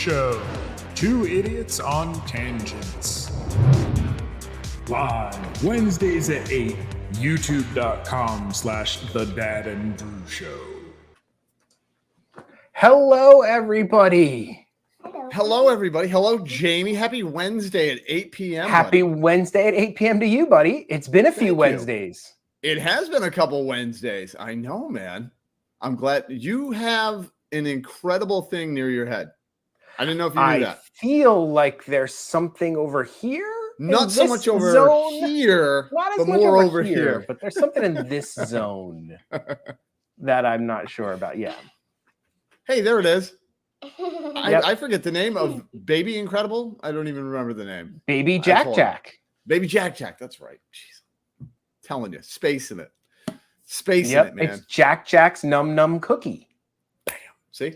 Show. Two idiots on tangents. Live Wednesdays at 8. YouTube.com/The Dad and Brew Show. Hello, everybody. Hello, everybody. Hello, Jamie. Happy Wednesday at 8 p.m. Happy buddy. Wednesday at 8 p.m. to you, buddy. It's been a few Wednesdays. It has been a couple Wednesdays. I know, man. I'm glad you have an incredible thing near your head. I didn't know if you knew that. I feel like there's something over here. Not so much over here, not as but much more over here. But there's something in this zone that I'm not sure about. Yeah. Hey, there it is. I forget the name of Baby Incredible. I don't even remember the name. Baby Jack Jack. Baby Jack Jack. That's right. Jeez. I'm telling you, space in it. Space in it, man. It's Jack Jack's Num Num Cookie. Bam. See?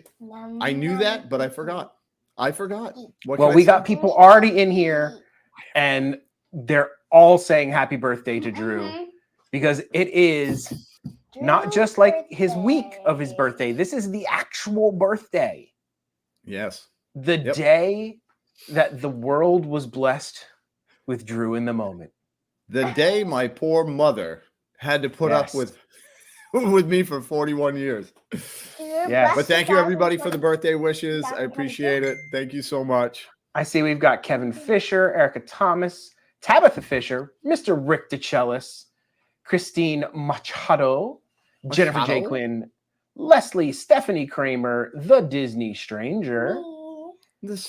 I knew that, but I forgot. Well, we got people already in here, and they're all saying happy birthday to Drew because it is not just like his week of his birthday. This is the actual birthday. Yes. The day that the world was blessed with Drew in the moment. The day my poor mother had to put up with me for 41 years. Yes. But thank you, everybody, for the birthday wishes. I appreciate it. Thank you so much. I see we've got Kevin Fisher, Erica Thomas, Tabitha Fisher, Mr. Rick DeChellis, Christine Machado, Jennifer J. Quinn, Leslie, Stephanie Kramer, The Disney Stranger,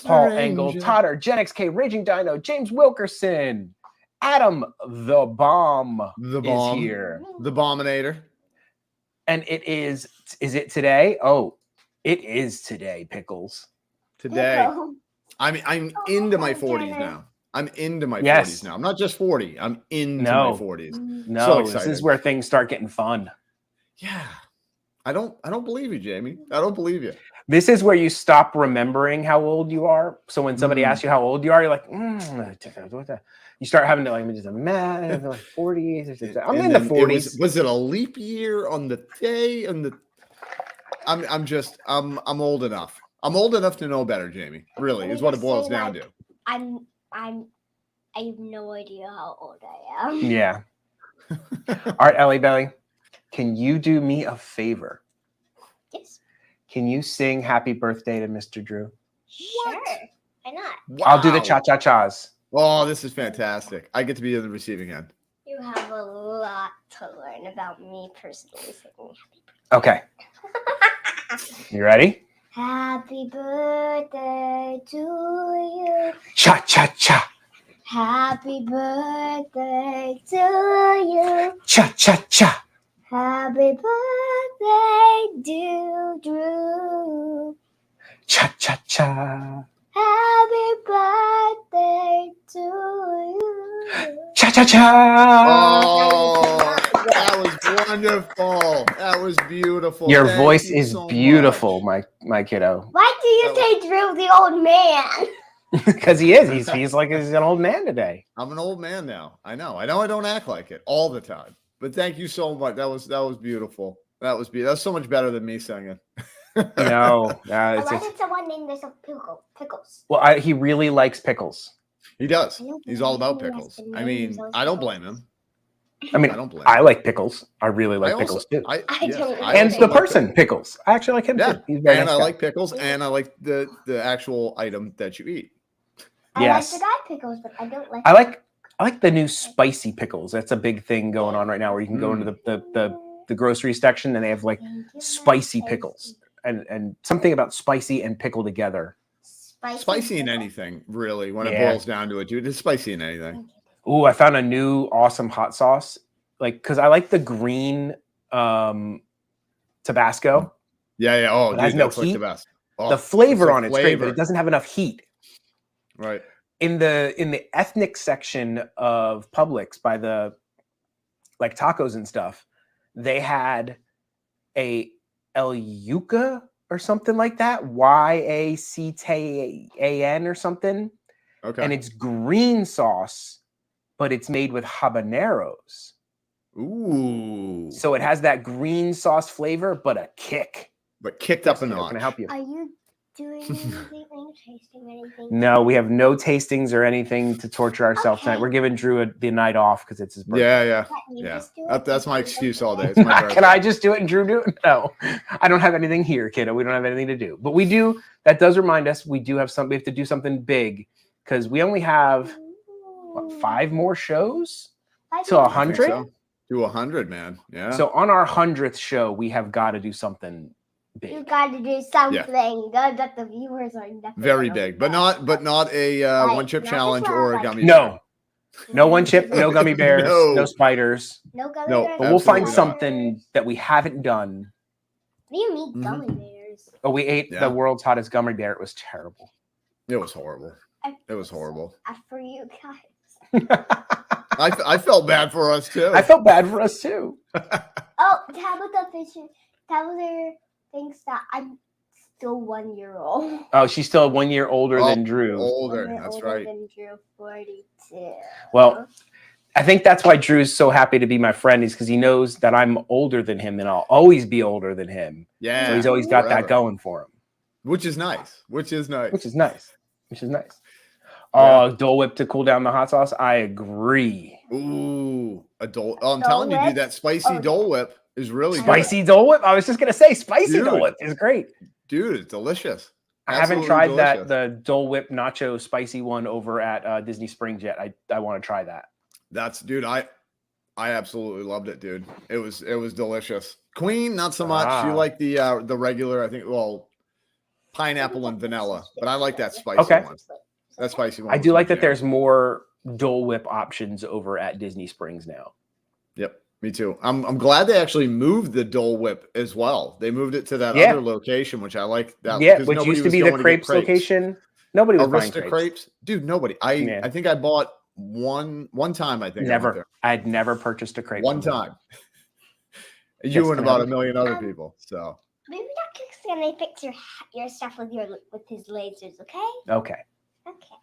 Paul Engel, Totter, Gen XK, Raging Dino, James Wilkerson, Adam the Bomb is here. The Bominator. And it is it today? Oh, it is today, Pickles. Today. I'm into my 40s now. I'm into my 40s now. I'm not just 40. I'm into my 40s. No, so excited. This is where things start getting fun. Yeah. I don't believe you, Jamie. I don't believe you. This is where you stop remembering how old you are. So when somebody asks you how old you are, you're like, you start having to like just math, like 40. I'm in the 40s. Was it a leap year on the day? I'm old enough. I'm old enough to know better, Jamie. Really, is what it boils down to. I have no idea how old I am. Yeah. All right, Ellie Belly, can you do me a favor? Yes. Can you sing happy birthday to Mr. Drew? Sure. Why not? Wow. I'll do the cha-cha-chas. Oh, this is fantastic. I get to be on the receiving end. You have a lot to learn about me personally singing happy birthday. Okay. You ready? Happy birthday to you. Cha-cha-cha. Happy birthday to you. Cha-cha-cha. Happy birthday, dear Drew. Cha-cha-cha. Happy birthday to you. Cha-cha-cha. Oh, that was wonderful. That was beautiful. Your Thank voice you is so beautiful, much. my kiddo. Why do you say Drew the old man? Because he is. He's like he's an old man today. I'm an old man now. I know I don't act like it all the time. But thank you so much. That was beautiful. That was beautiful. That's so much better than me singing. No. Why did someone name this Pickles? Well, he really likes pickles. He does. He's all about pickles. I mean, I don't blame him. I mean, I like pickles. I really like pickles too. And the person, Pickles. I actually like him too. He's very nice I guy. like pickles, and I like the actual item that you eat. Yes. I like the guy Pickles, but I don't like. I like the new spicy pickles. That's a big thing going on right now, where you can go into the grocery section and they have like spicy pickles, and something about spicy and pickle together. Spicy in anything, really, when it boils down to it, dude. It's spicy in anything. Ooh, I found a new awesome hot sauce. Like, because I like the green Tabasco. Yeah. Oh, it has no heat. Like the the flavor on it's great, but it doesn't have enough heat. Right. In the ethnic section of Publix by the like tacos and stuff, they had a El Yuca or something like that, YACTAN or something. Okay. And it's green sauce, but it's made with habaneros. Ooh. So it has that green sauce flavor, but a kick. But kicked up a notch. Can I help you? Are you doing anything, tasting anything? No, we have no tastings or anything to torture ourselves tonight. Okay. We're giving Drew the night off because it's his birthday. Yeah. Can't you Yeah. just do it? That's my It's excuse okay. all day. It's my Can birthday. I just do it and Drew do it? No, I don't have anything here, kiddo. We don't have anything to do. But we do. That does remind us we do have something. We have to do something big because we only have what, 5 more shows to I think 100. so. To 100, man. Yeah. So on our 100th show, we have got to do something big. You got to do something good that the viewers are definitely Very gonna big, but love. not a Like, one chip not challenge just or a like- gummy. No, no one chip, no gummy bears, No. no spiders. No gummy No, bears. But we'll find Absolutely not. something that we haven't done. What do you mean Mhm. gummy bears? Oh, we ate Yeah. the world's hottest gummy bear. It was terrible. It was horrible. It was horrible. For you guys. I felt bad for us too. I felt bad for us too. Oh, Tabitha Fisher. Tabitha thinks that I'm still 1 year old. Oh, she's still 1 year older Oh, than Drew. older. 1 year That's older right. Than Drew, 42. Well, I think that's why Drew's so happy to be my friend is because he knows that I'm older than him and I'll always be older than him. Yeah. So he's always got that forever. going for him, Which is nice. Which is nice. which is nice. Which is nice. Yeah. Dole Whip to cool down the hot sauce. I agree. Ooh, a Dole. Oh, I'm Dole telling you, Whip? dude, that spicy Oh, Dole Whip is really Spicy Dole Whip. I was just gonna say spicy Dude. Dole Whip is great. good. Dude, it's delicious. I haven't Absolutely tried delicious. the Dole Whip nacho spicy one over at Disney Springs yet. I want to try that. That's dude, I absolutely loved it, dude. It was delicious. Queen, not so much. She Ah. liked the regular, I think, well, pineapple and vanilla, but I like that spicy Okay. one. That spicy one. I was do my like that jam. there's more Dole Whip options over at Disney Springs now. Yep, me too. I'm glad they actually moved the Dole Whip as well. They moved it to that Yeah. other location, which I like. That Yeah, because which nobody used to was be the going get crepes location. Nobody was buying Arista crepes. crepes, dude. Nobody. Yeah. I think I bought one time. I think I went Never. there. I'd never purchased a crepe. One from them. time. You Yes, and and about I- a million other Um, people. So Maybe that kicks gonna fix your stuff with his lasers, okay? Okay. Okay.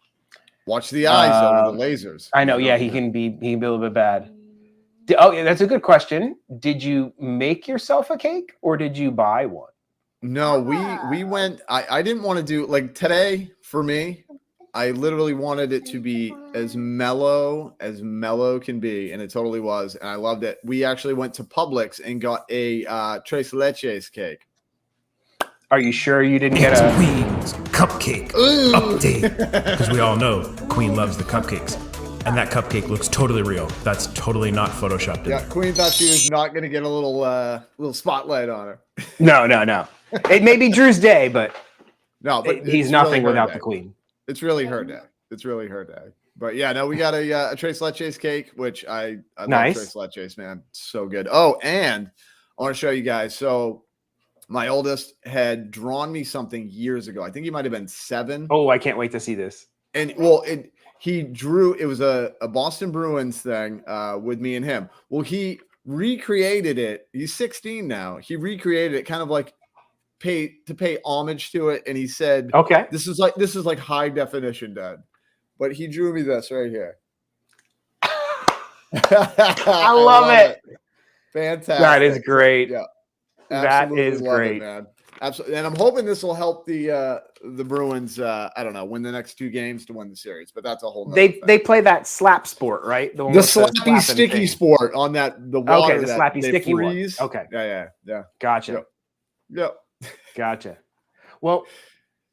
watch the eyes over Um, the lasers. I know. Yeah, he can be a little bit bad. Oh, yeah, that's a good question. Did you make yourself a cake or did you buy one? No, we went. I didn't want to do like today for me. I literally wanted it to be as mellow can be, and it totally was, and I loved it. We actually went to Publix and got a tres leches cake. Are you sure you didn't get It's a? Queen's cupcake update. Because we all know Queen loves the cupcakes. And that cupcake looks totally real. That's totally not photoshopped in Yeah, there. Queen thought she was not going to get a little spotlight on her. No. It may be Drew's day, but No, but he's it's nothing really her without day. the Queen. It's really her day. It's really her day. But yeah, no, we got a tres leches cake, which I Nice. love tres leches, man. So good. Oh, and I want to show you guys. So my oldest had drawn me something years ago. I think he might have been 7. Oh, I can't wait to see this. And well, he drew, it was a Boston Bruins thing with me and him. Well, he recreated it. He's 16 now. He recreated it kind of like pay homage to it. And he said, Okay. this is like high definition, Dad. But he drew me this right here. I love it. Fantastic. That is great. Yeah. That Absolutely is love it, great. man. Absolutely. And I'm hoping this will help the Bruins, I don't know, win the next 2 games to win the series, but that's a whole nother thing. They play that slap sport, right? One The with slappy slapping sticky thing. sport on the water. the that slappy they sticky one. freeze. Okay. Yeah. Gotcha. Yep. Gotcha. Well,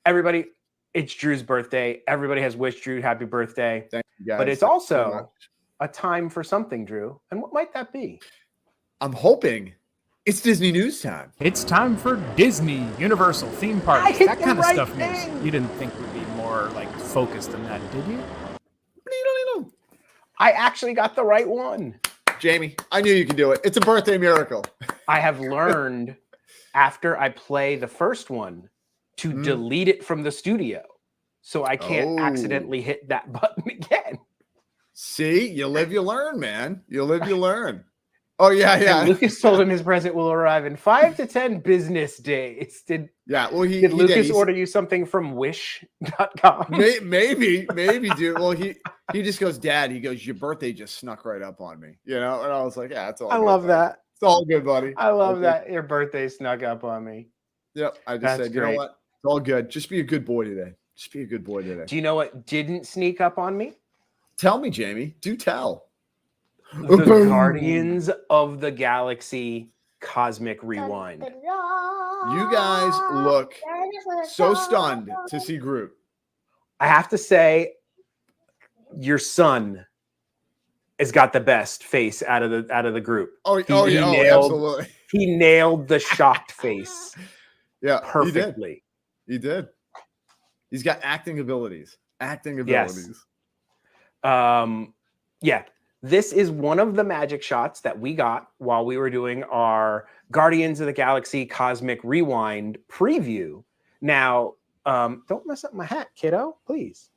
everybody, it's Drew's birthday. Everybody has wished Drew happy birthday. Thank you guys. But it's so also much. a time for something, Drew. And what might that be? I'm hoping it's Disney news time. It's time for Disney, Universal, theme I parks, hit that the kind of right stuff. News. thing. You didn't think we'd be more like focused than that, did you? I actually got the right one. Jamie, I knew you could do it. It's a birthday miracle. I have learned after I play the first one to Mm. delete it from the studio so I can't Oh. accidentally hit that button again. See, you live, you learn, man. You live, you learn. Oh, yeah. And Lucas told him his present will arrive in 5 to 10 business days. Did Yeah. Well, Did Lucas order you something from wish.com? Maybe, dude. Well, he just goes, Dad. He goes, your birthday just snuck right up on me, And I was like, yeah, it's all. I good, love buddy. that. It's all good, buddy. I love Okay. that your birthday snuck up on me. Yep. I just That's said, you great. know what? It's all good. Just be a good boy today. Just be a good boy today. Do you know what didn't sneak up on me? Tell me, Jamie. Do tell. The Guardians of the Galaxy Cosmic Rewind. You guys look so stunned to see Groot. I have to say, your son has got the best face out of the group. Oh, He absolutely. He nailed the shocked face. Yeah, perfectly. He did. He's got acting abilities. Yes. Yeah. This is one of the magic shots that we got while we were doing our Guardians of the Galaxy Cosmic Rewind preview. Now, don't mess up my hat, kiddo, please.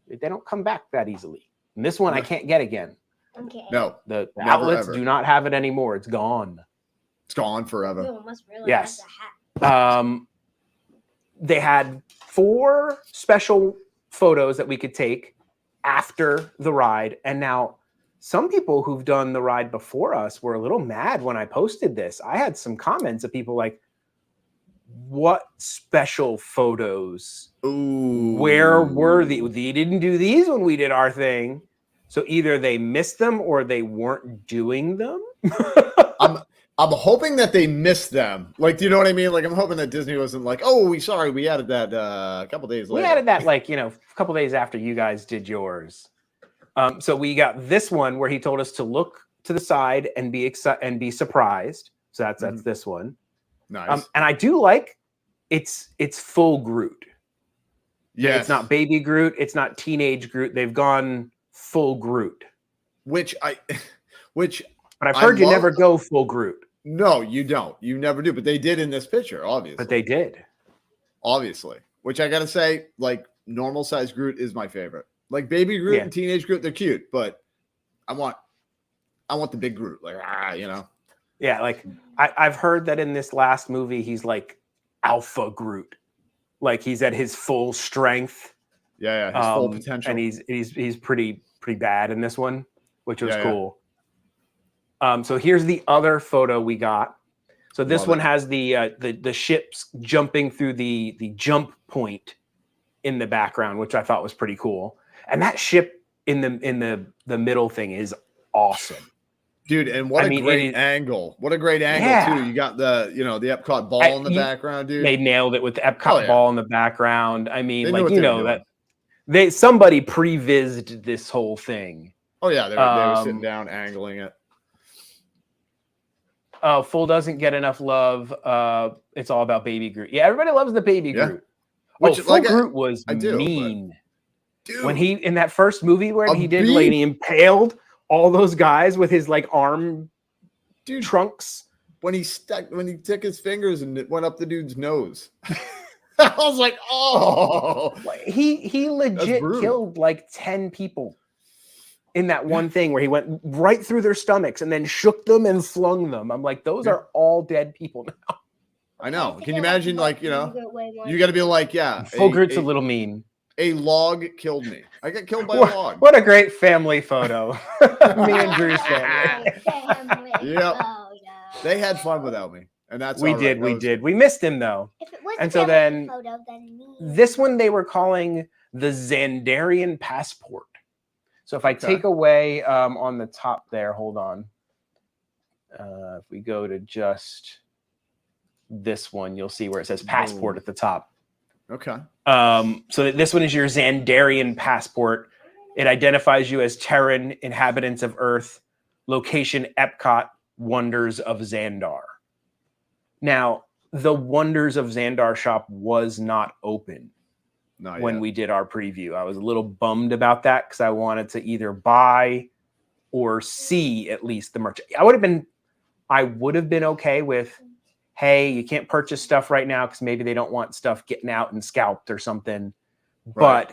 They don't come back that easily. And this one I can't get again. Okay. No. The Never, outlets ever. do not have it anymore. It's gone. It's gone forever. You almost realized Yes. that's a hat. They had 4 special photos that we could take after the ride. And now some people who've done the ride before us were a little mad when I posted this. I had some comments of people like, what special photos? Ooh. Where were they? They didn't do these when we did our thing. So either they missed them or they weren't doing them. I'm hoping that they missed them. Like, do you know what I mean? Like, I'm hoping that Disney wasn't like, oh, we added that a couple days later. We added that a couple days after you guys did yours. So we got this one where he told us to look to the side and be surprised. So that's this one. Nice. And I do like it's full Groot. Yeah, It's not baby Groot. It's not teenage Groot. They've gone full Groot. But I've heard you never go full Groot. No, you don't. You never do. But they did in this picture, obviously. But they did. Obviously. Which I gotta say, like, normal size Groot is my favorite. Like baby Groot and teenage Groot, they're cute, but I want the big Groot. Like, you know. Yeah, like I've heard that in this last movie, he's like alpha Groot. Like he's at his full strength. Yeah, his full potential. And he's pretty bad in this one, which was cool. So here's the other photo we got. So this one has the ships jumping through the jump point in the background, which I thought was pretty cool. And that ship in the middle thing is awesome. Dude, and what a great angle. What a great angle, too. You got the Epcot ball in the background, dude. They nailed it with the Epcot ball in the background. I mean, that somebody pre-vised this whole thing. Oh, yeah. They were sitting down, angling it. Full doesn't get enough love. It's all about Baby Groot. Yeah, everybody loves the Baby Groot. Which, Full Groot was mean. Dude, when he, in that first movie where he did, like, he impaled all those guys with his, like, arm trunks. When he took his fingers and it went up the dude's nose. I was like, oh. He legit killed, like, 10 people in that one thing where he went right through their stomachs and then shook them and flung them. I'm like, those are all dead people now. I know. Can you imagine, like, you got to be like, Full Groot's a little mean. A log killed me. I got killed by a log. What a great family photo. Me and Drew's family. Yep. Oh, yeah. They had fun without me. And that's we did. We missed him, though. If it was and so then, photo, then this one they were calling the Xandarian Passport. So if I take away on the top there, hold on. If we go to just this one, you'll see where it says passport at the top. Okay. So this one is your Xandarian passport. It identifies you as Terran, inhabitants of Earth, location Epcot, Wonders of Xandar. Now, the Wonders of Xandar shop was not open when we did our preview. I was a little bummed about that because I wanted to either buy or see at least the merch. I would have been okay with, hey, you can't purchase stuff right now because maybe they don't want stuff getting out and scalped or something. Right.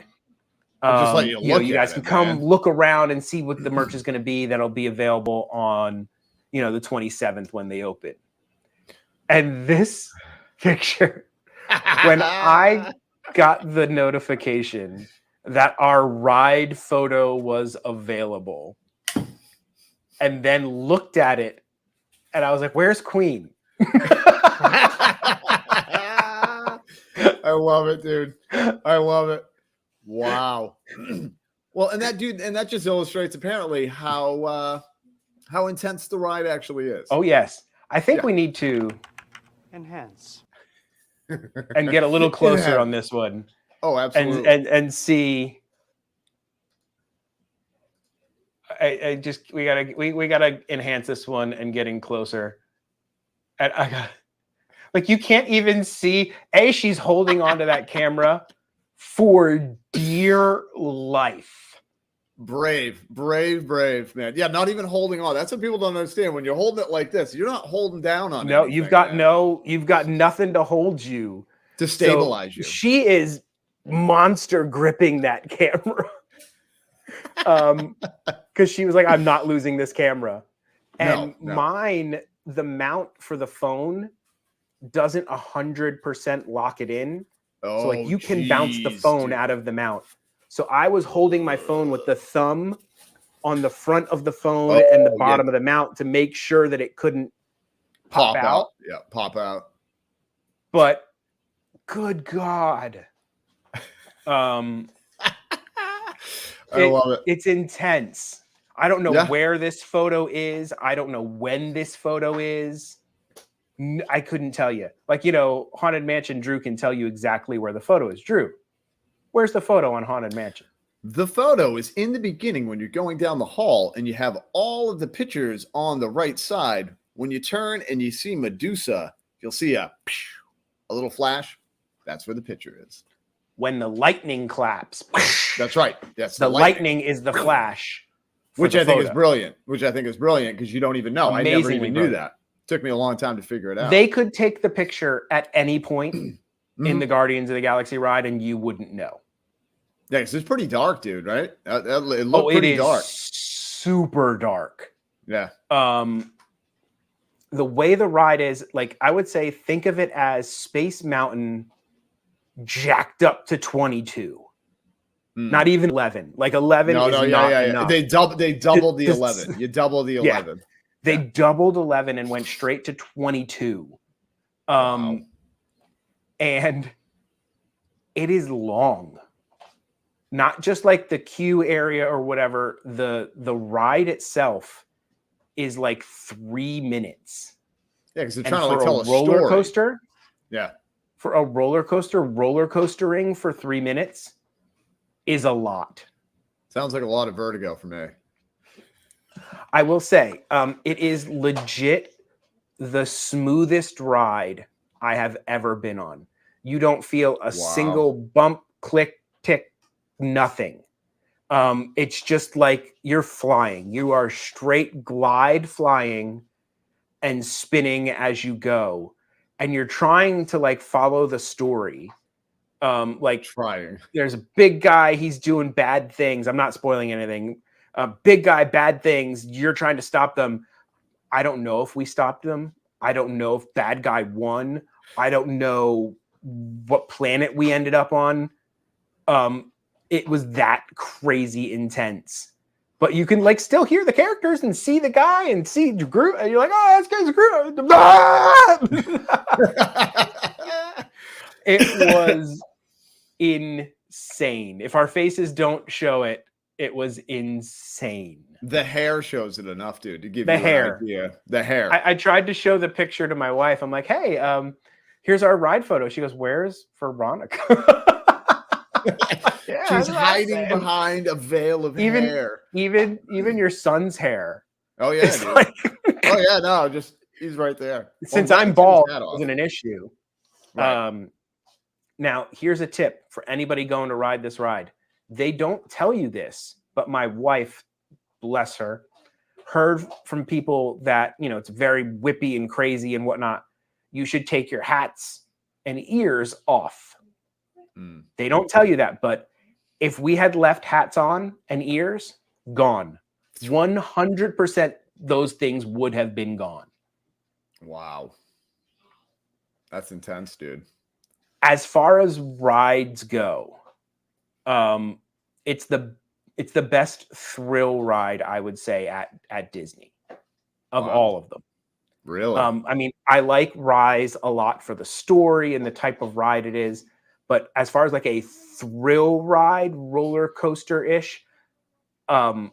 But just let you guys can come look around and see what the merch is going to be. That'll be available on, the 27th when they open. And this picture, when I got the notification that our ride photo was available, and then looked at it, and I was like, "Where's Queen?" I love it, dude. I love it. Wow. Well, and that just illustrates apparently how intense the ride actually is. Oh yes, I think we need to enhance and get a little closer on this one. Oh, absolutely. And see. I just we gotta enhance this one and getting closer. And I got like you can't even see. She's holding onto that camera for dear life. Brave, man. Yeah, not even holding on. That's what people don't understand. When you're holding it like this, you're not holding down on No, anything, you've got nothing to hold you. To stabilize you. She is monster gripping that camera. Because she was like, I'm not losing this camera. And mine, the mount for the phone doesn't 100% lock it in. So like you can bounce the phone out of the mount. So I was holding my phone with the thumb on the front of the phone and the bottom of the mount to make sure that it couldn't pop out. Yeah, pop out. But good God. I love it. It's intense. I don't know where this photo is. I don't know when this photo is. I couldn't tell you. Like, Haunted Mansion Drew can tell you exactly where the photo is. Drew, where's the photo on Haunted Mansion? The photo is in the beginning when you're going down the hall and you have all of the pictures on the right side. When you turn and you see Medusa, you'll see a little flash. That's where the picture is. When the lightning claps. That's right. Yes, the lightning is the flash. Which I think is brilliant. Because you don't even know. I never even knew that. Took me a long time to figure it out. They could take the picture at any point in the Guardians of the Galaxy ride and you wouldn't know. Yeah, because it's pretty dark, dude, right? It looked pretty dark. Super dark. Yeah. The way the ride is, like, I would say, think of it as Space Mountain jacked up to 22. Not even 11. Like 11 is not enough. They doubled the 11. You double the 11. They doubled 11 and went straight to 22. Wow. And it is long. Not just like the queue area or whatever. The ride itself is like 3 minutes. Yeah, because they're trying to tell a roller story. Coaster. Yeah. For a roller coastering for 3 minutes is a lot. Sounds like a lot of vertigo for me. I will say, it is legit the smoothest ride I have ever been on. You don't feel a single bump, click, tick, nothing. It's just like you're flying. You are straight glide flying and spinning as you go. And you're trying to like follow the story. Trying. There's a big guy. He's doing bad things. I'm not spoiling anything. Big guy, bad things. You're trying to stop them. I don't know if we stopped them. I don't know if bad guy won. I don't know what planet we ended up on. It was that crazy intense. But you can like still hear the characters and see the guy and see Groot. And you're like, oh, this guy's Groot. It was insane. If our faces don't show it, it was insane. The hair shows it enough, dude, to give you an idea. The hair. I tried to show the picture to my wife. I'm like, hey, here's our ride photo. She goes, where's Veronica? She's hiding behind a veil of hair. Even your son's hair. Oh yeah. He's right there. Since I'm bald, it wasn't an issue. Right. Now here's a tip for anybody going to ride this ride. They don't tell you this, but my wife, bless her, heard from people that, it's very whippy and crazy and whatnot. You should take your hats and ears off. They don't tell you that, but if we had left hats on and ears, gone. 100% those things would have been gone. Wow. That's intense, dude. As far as rides go, it's the best thrill ride, I would say, at Disney of all of them. Really? I mean, I like Rise a lot for the story and the type of ride it is, but But as far as like a thrill ride, roller coaster ish, I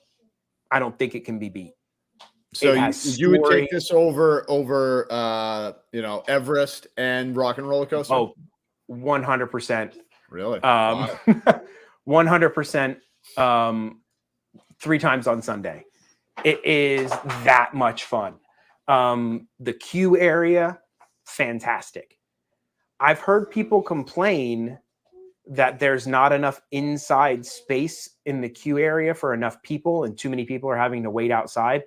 don't think it can be beat. So It has you would story. take this over Everest and Rock and Roller Coaster? Oh, 100%. Really? Wow. 100%. 3 times on Sunday. It is that much fun. The queue area, fantastic. I've heard people complain that there's not enough inside space in the queue area for enough people, and too many people are having to wait outside.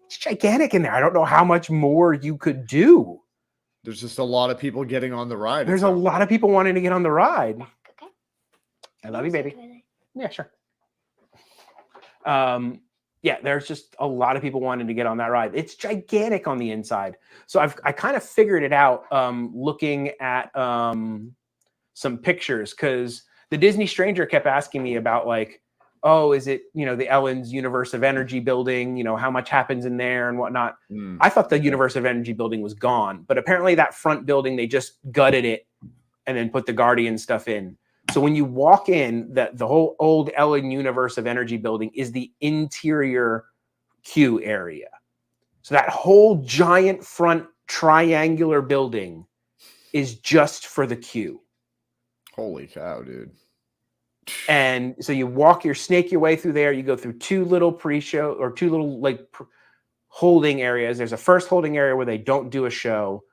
It's gigantic in there. I don't know how much more you could do. There's just a lot of people getting on the ride. There's a lot of people wanting to get on the ride. Okay. I love you, baby. Yeah, sure. Yeah, there's just a lot of people wanting to get on that ride. It's gigantic on the inside. So I kind of figured it out looking at some pictures, because the Disney Stranger kept asking me about like, oh, is it, the Ellen's Universe of Energy building, how much happens in there and whatnot. I thought the Universe of Energy building was gone, but apparently that front building, they just gutted it and then put the Guardian stuff in. So when you walk in, the whole old Ellen Universe of Energy building is the interior queue area. So that whole giant front triangular building is just for the queue. Holy cow, dude. And so you snake your way through there. You go through 2 little pre-show or 2 little holding areas. There's a first holding area where they don't do a show.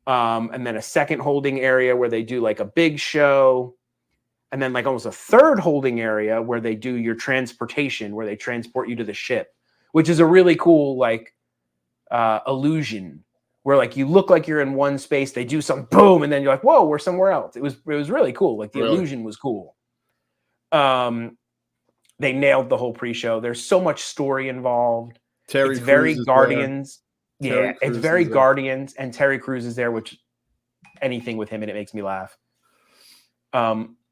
And then a second holding area where they do like a big show. And then like almost a third holding area where they do your transportation, where they transport you to the ship, which is a really cool illusion where like you look like you're in one space, they do some boom, and then you're like, whoa, we're somewhere else. It was really cool. Like the illusion was cool. They nailed the whole pre-show. There's so much story involved. It's very Guardians. Yeah, it's very Guardians, and Terry Crews is there, which anything with him and it makes me laugh.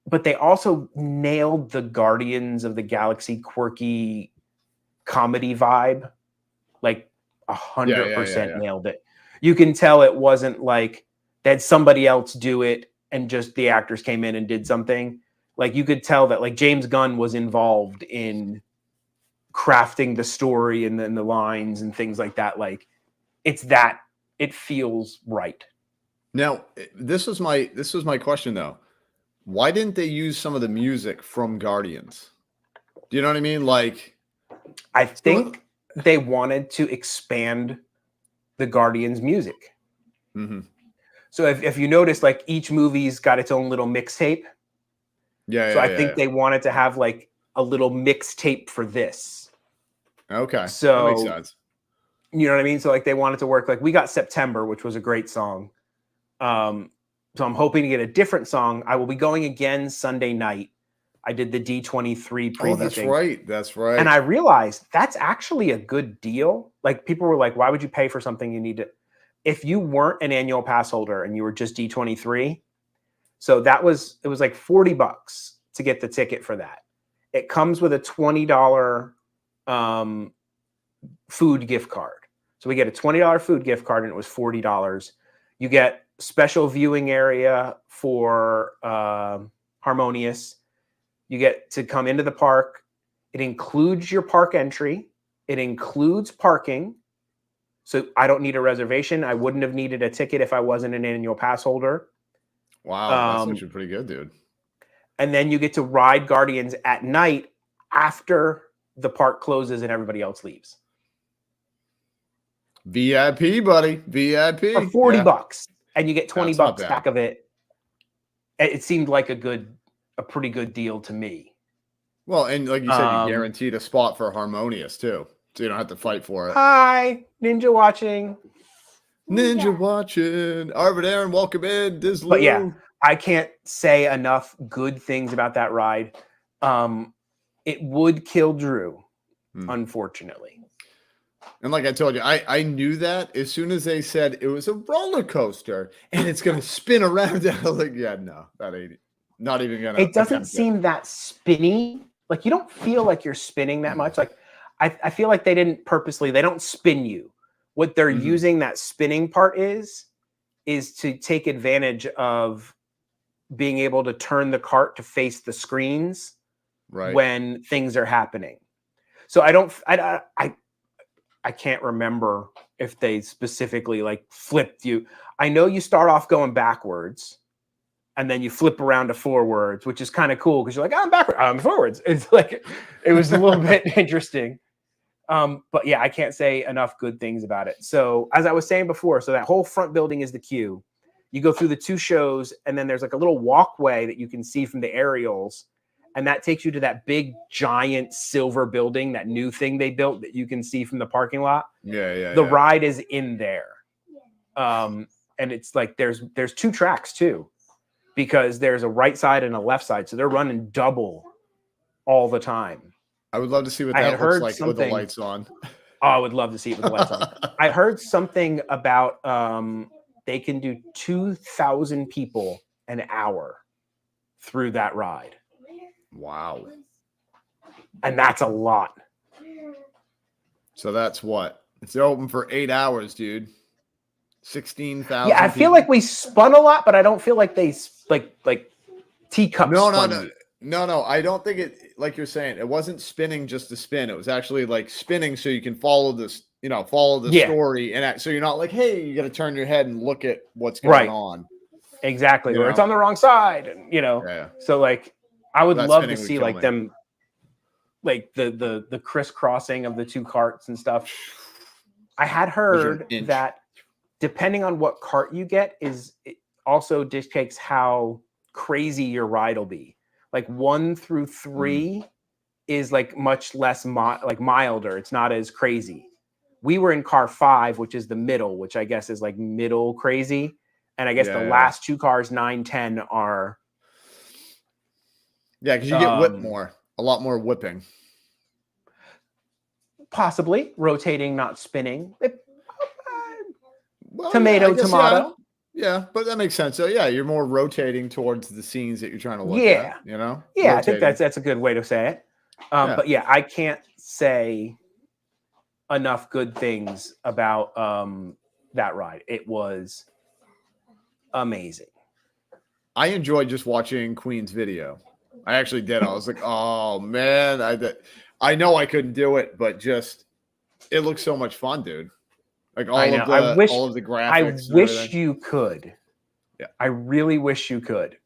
But they also nailed the Guardians of the Galaxy quirky comedy vibe. Like 100% nailed it. You can tell it wasn't like that somebody else do it and just the actors came in and did something. Like you could tell that like James Gunn was involved in crafting the story and then the lines and things like that. Like it feels right. Now, this was my question though. Why didn't they use some of the music from Guardians? Do you know what I mean? Like, I think they wanted to expand the Guardians music. Mm-hmm. So if you notice, like each movie's got its own little mixtape. Yeah. So I think they wanted to have like a little mixtape for this. Okay. So that makes sense. You know what I mean? So like they wanted to work, like we got September, which was a great song. So I'm hoping to get a different song. I will be going again Sunday night. I did the D23 preview. Oh, that's thing. right. That's right. And I realized that's actually a good deal. Like people were like, why would you pay for something you need to? If you weren't an annual pass holder and you were just D23, so it was like $40 to get the ticket for that. It comes with a $20 food gift card. So we get a $20 food gift card and it was $40. You get special viewing area for Harmonious. You get to come into the park. It includes your park entry. It includes parking. So I don't need a reservation. I wouldn't have needed a ticket if I wasn't an annual pass holder. Wow, that's actually pretty good, dude. And then you get to ride Guardians at night after the park closes and everybody else leaves. VIP, buddy. VIP. For $40. And you get $20 not back of it. It seemed like a pretty good deal to me. Well, and like you said, you guaranteed a spot for Harmonious too. So you don't have to fight for it. Hi, Ninja watching. Ninja watching. Arvid Aaron, welcome in. Disloo. But yeah, I can't say enough good things about that ride. It would kill Drew, unfortunately. And like I told you, I knew that as soon as they said it was a roller coaster and it's going to spin around. I was like, yeah, no, that ain't not even going to. It doesn't seem that spinny. Like you don't feel like you're spinning that much. Like I feel like they don't spin you. What they're using that spinning part is to take advantage of being able to turn the cart to face the screens Right. when things are happening. So I can't remember if they specifically like flipped you. I know you start off going backwards and then you flip around to forwards, which is kind of cool because you're like, I'm backward, I'm forwards. It's like, it was a little bit interesting. But yeah, I can't say enough good things about it. So as I was saying before, so that whole front building is the queue. You go through the 2 shows and then there's like a little walkway that you can see from the aerials. And that takes you to that big, giant silver building, that new thing they built that you can see from the parking lot. The ride is in there. And it's like there's 2 tracks too, because there's a right side and a left side. So they're running double all the time. I would love to see what that looks like with the lights on. Oh, I would love to see it with the lights on. I heard something about they can do 2,000 people an hour through that ride. Wow. And that's a lot. So that's what? It's open for 8 hours, dude. 16,000. Yeah, I feel like we spun a lot, but I don't feel like they like teacups. No. I don't think it, like you're saying, it wasn't spinning just to spin. It was actually like spinning so you can follow this, follow the story. And so you're not like, hey, you got to turn your head and look at what's going on. Exactly. Or it's on the wrong side. And, so like, I would love to see like them, like the crisscrossing of the 2 carts and stuff. I had heard that depending on what cart you get it also dictates how crazy your ride will be. Like 1 through 3 is like much less milder. It's not as crazy. We were in car 5, which is the middle, which I guess is like middle crazy. And I guess the last 2 cars, 9, 10 are. Yeah, because you get whipped more, a lot more whipping. Possibly rotating, not spinning. Tomato. Yeah, but that makes sense. So yeah, you're more rotating towards the scenes that you're trying to look at. Yeah, rotating. I think that's a good way to say it. But yeah, I can't say enough good things about that ride. It was amazing. I enjoyed just watching Queen's video. I actually did. I was like, oh man, I know I couldn't do it, but just it looks so much fun, dude. Like all of the graphics. I wish you could. Yeah. I really wish you could.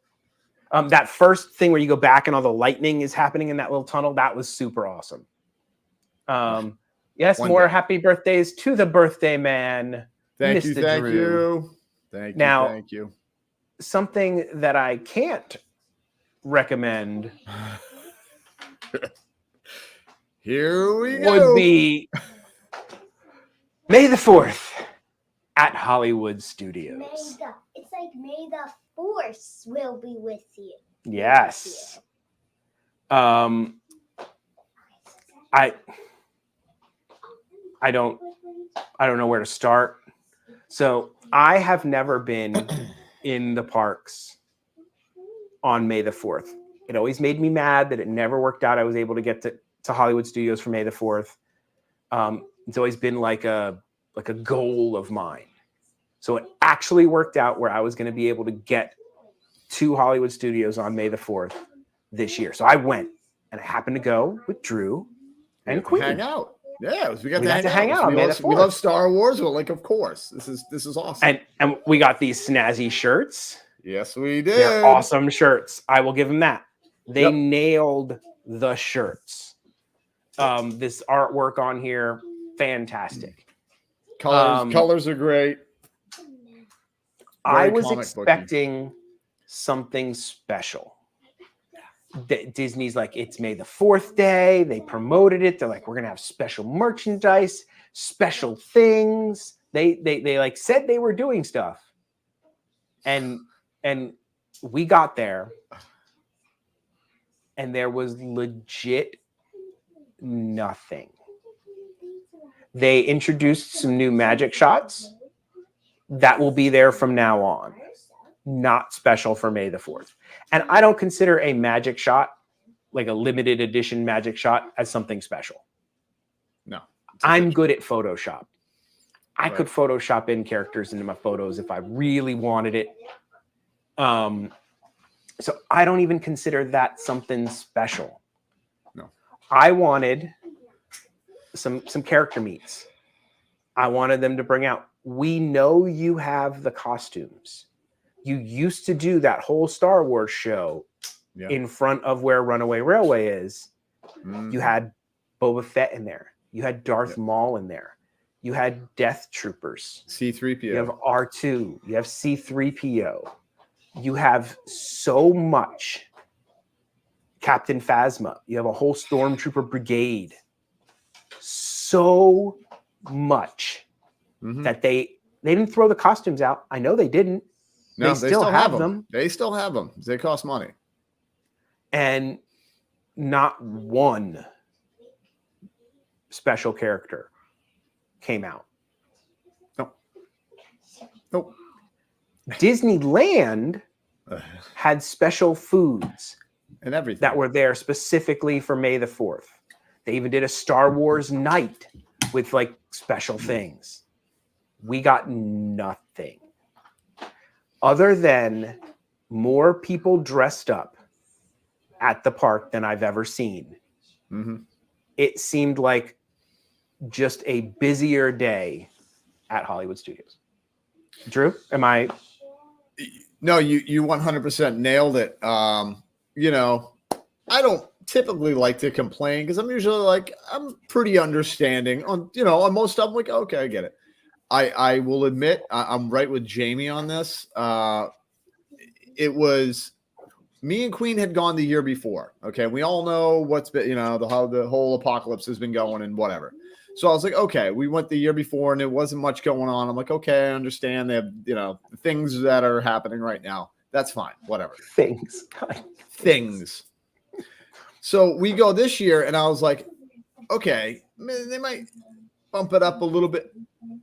That first thing where you go back and all the lightning is happening in that little tunnel, that was super awesome. Yes, One more day. happy birthdays to the birthday man. Thank Mr. you, thank Drew. you. Thank you, Now, thank you. Something that I can't recommend Here we go. would be May the 4th at Hollywood Studios. It's like May the Force will be with you. Yes. I don't know where to start. So I have never been in the parks on May the 4th. It always made me mad that it never worked out. I was able to get to Hollywood Studios for May the 4th. It's always been like a goal of mine. So it actually worked out where I was going to be able to get to Hollywood Studios on May the 4th this year. So I went, and I happened to go with Drew and Queen. Hang out. Yeah, we got to hang out. We love Star Wars. Well, like, of course, this is awesome. And we got these snazzy shirts. Yes, we did. They're awesome shirts. I will give them that. They nailed the shirts. This artwork on here, fantastic. Colors are great. I was expecting something special. Disney's like, it's May the 4th day. They promoted it. They're like, we're gonna have special merchandise, special things. They like said they were doing stuff, and we got there, and there was legit nothing. They introduced some new magic shots that will be there from now on. Not special for May the 4th. And I don't consider a magic shot, like a limited edition magic shot, as something special. No. I'm good at Photoshop. I could Photoshop in characters into my photos if I really wanted it. So I don't even consider that something special. No. I wanted some character meets. I wanted them to bring out, we know you have the costumes. You used to do that whole Star Wars show in front of where Runaway Railway is. You had Boba Fett in there. You had Darth Maul in there. You had Death Troopers. C-3PO. You have R2. You have C-3PO. You have so much Captain Phasma. You have a whole Stormtrooper brigade. So much that they didn't throw the costumes out. I know they didn't. No, they still have them. They still have them. They cost money. And not one special character came out. Nope. Disneyland had special foods And everything that were there specifically for May the 4th. They even did a Star Wars night with like special things. We got nothing other than more people dressed up at the park than I've ever seen. It seemed like just a busier day at Hollywood Studios. Drew, am I? No, you 100% nailed it. You know, I don't typically like to complain because I'm usually like, I'm pretty understanding on, you know, on most stuff. I'm like, okay, I get it. I will admit I'm right with Jamie on this. It was me and Queen had gone the year before. Okay. We all know what's been, you know, how the whole apocalypse has been going and whatever. So I was like, okay, we went the year before and it wasn't much going on. I'm like, okay, I understand. They have, you know, things that are happening right now. That's fine. Whatever. Things. So we go this year and I was like, okay, they might bump it up a little bit.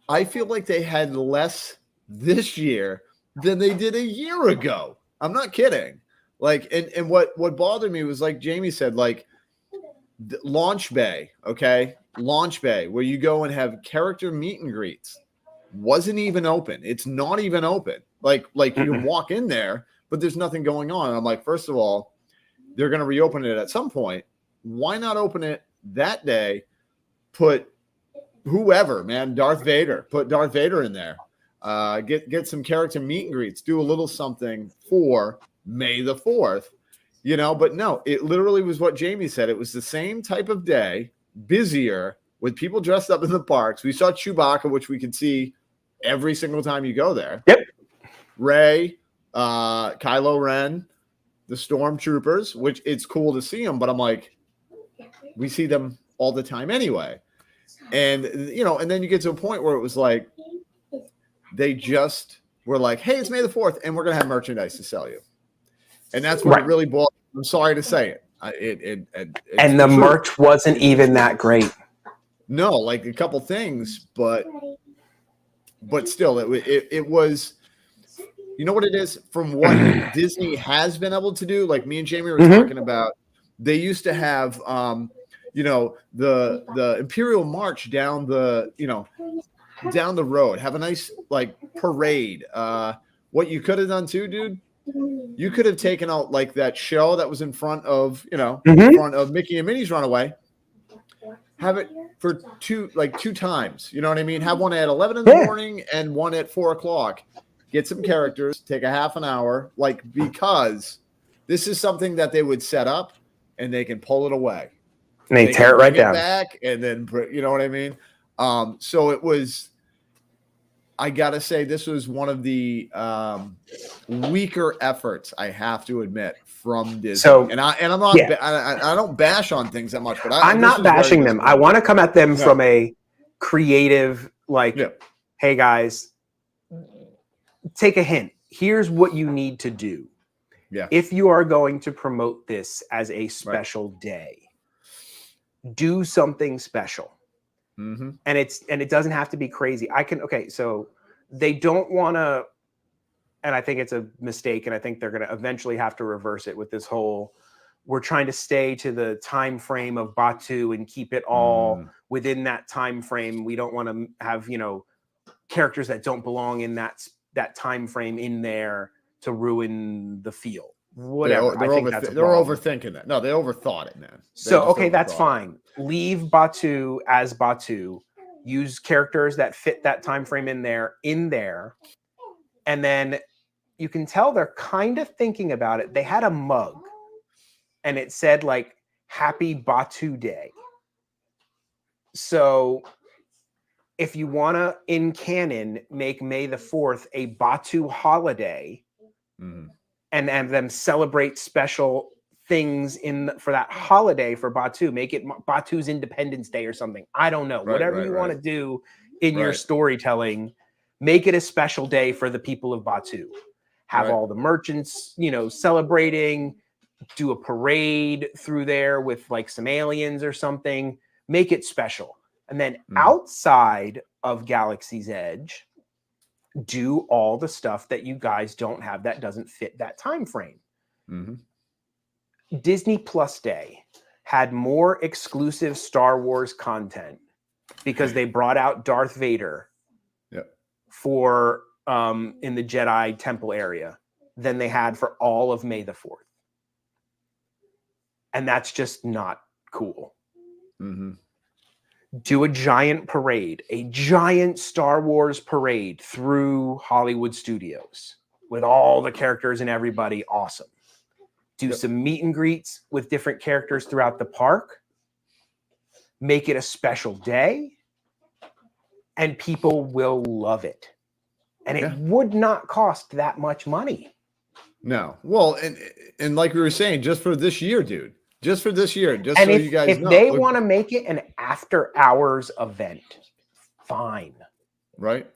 I feel like they had less this year than they did a year ago. I'm not kidding. Like, and what bothered me was, like Jamie said, like Launch Bay, okay? Launch Bay, where you go and have character meet and greets, wasn't even open. It's not even open. Like you can walk in there, but there's nothing going on. And I'm like, first of all, they're going to reopen it at some point. Why not open it that day? Put whoever, man, Darth Vader. Put Darth Vader in there. Get some character meet and greets. Do a little something for May the 4th, you know. But no, it literally was what Jamie said. It was the same type of day, busier, with people dressed up in the parks. We saw Chewbacca, which we could see every single time you go there. Yep. Rey, Kylo Ren, the Stormtroopers, which it's cool to see them, but I'm like, we see them all the time anyway. And, you know, and then you get to a point where it was like, they just were like, hey, it's May the 4th, and we're going to have merchandise to sell you. And that's what it really boiled. I'm sorry to say it. And the merch wasn't even that great. No, like a couple things, but still, it was, you know what it is? From what Disney has been able to do, like me and Jamie were talking about, they used to have, you know, the Imperial March down the, you know, down the road, have a nice like parade. What you could have done too, dude, you could have taken out like that show that was in front of, you know, in front of Mickey and Minnie's Runaway. Have it for two times. You know what I mean? Have one at 11 in the morning and one at 4 o'clock. Get some characters, take a half an hour, like, because this is something that they would set up and they can pull it away. And they tear it right down. Back and then, you know what I mean? So it was, I gotta say, this was one of the weaker efforts, I have to admit, from Disney. So, and I'm not, I don't bash on things that much, but I'm not bashing them. I want to come at them from a creative, like, hey guys, take a hint. Here's what you need to do. Yeah. If you are going to promote this as a special day, do something special. And it doesn't have to be crazy. So they don't want to, and I think it's a mistake, and I think they're going to eventually have to reverse it with this whole, we're trying to stay to the time frame of Batu and keep it all within that time frame. We don't want to have, you know, characters that don't belong in that time frame in there to ruin the feel. Whatever. They're overthinking that. No, they overthought it, man. So okay, that's fine. Leave Batu as Batu. Use characters that fit that time frame in there, and then you can tell they're kind of thinking about it. They had a mug, and it said like "Happy Batu Day." So if you want to, in canon, make May the 4th a Batu holiday, and have them celebrate special things for that holiday for Batu, make it Batu's Independence Day or something. I don't know. Whatever you want to do in your storytelling, make it a special day for the people of Batu. Have all the merchants, celebrating, do a parade through there with like some aliens or something. Make it special. And then outside of Galaxy's Edge, do all the stuff that you guys don't have that doesn't fit that time frame. Disney Plus Day had more exclusive Star Wars content because they brought out Darth Vader for in the Jedi Temple area than they had for all of May the 4th. And that's just not cool. Do a giant parade, a giant Star Wars parade through Hollywood Studios with all the characters and everybody. Awesome. Do some meet and greets with different characters throughout the park. Make it a special day. And people will love it. And it would not cost that much money. No. Well, and like we were saying, just for this year, dude. Just for this year. Just and so you guys know. If they want to make it an after hours event, fine. Right?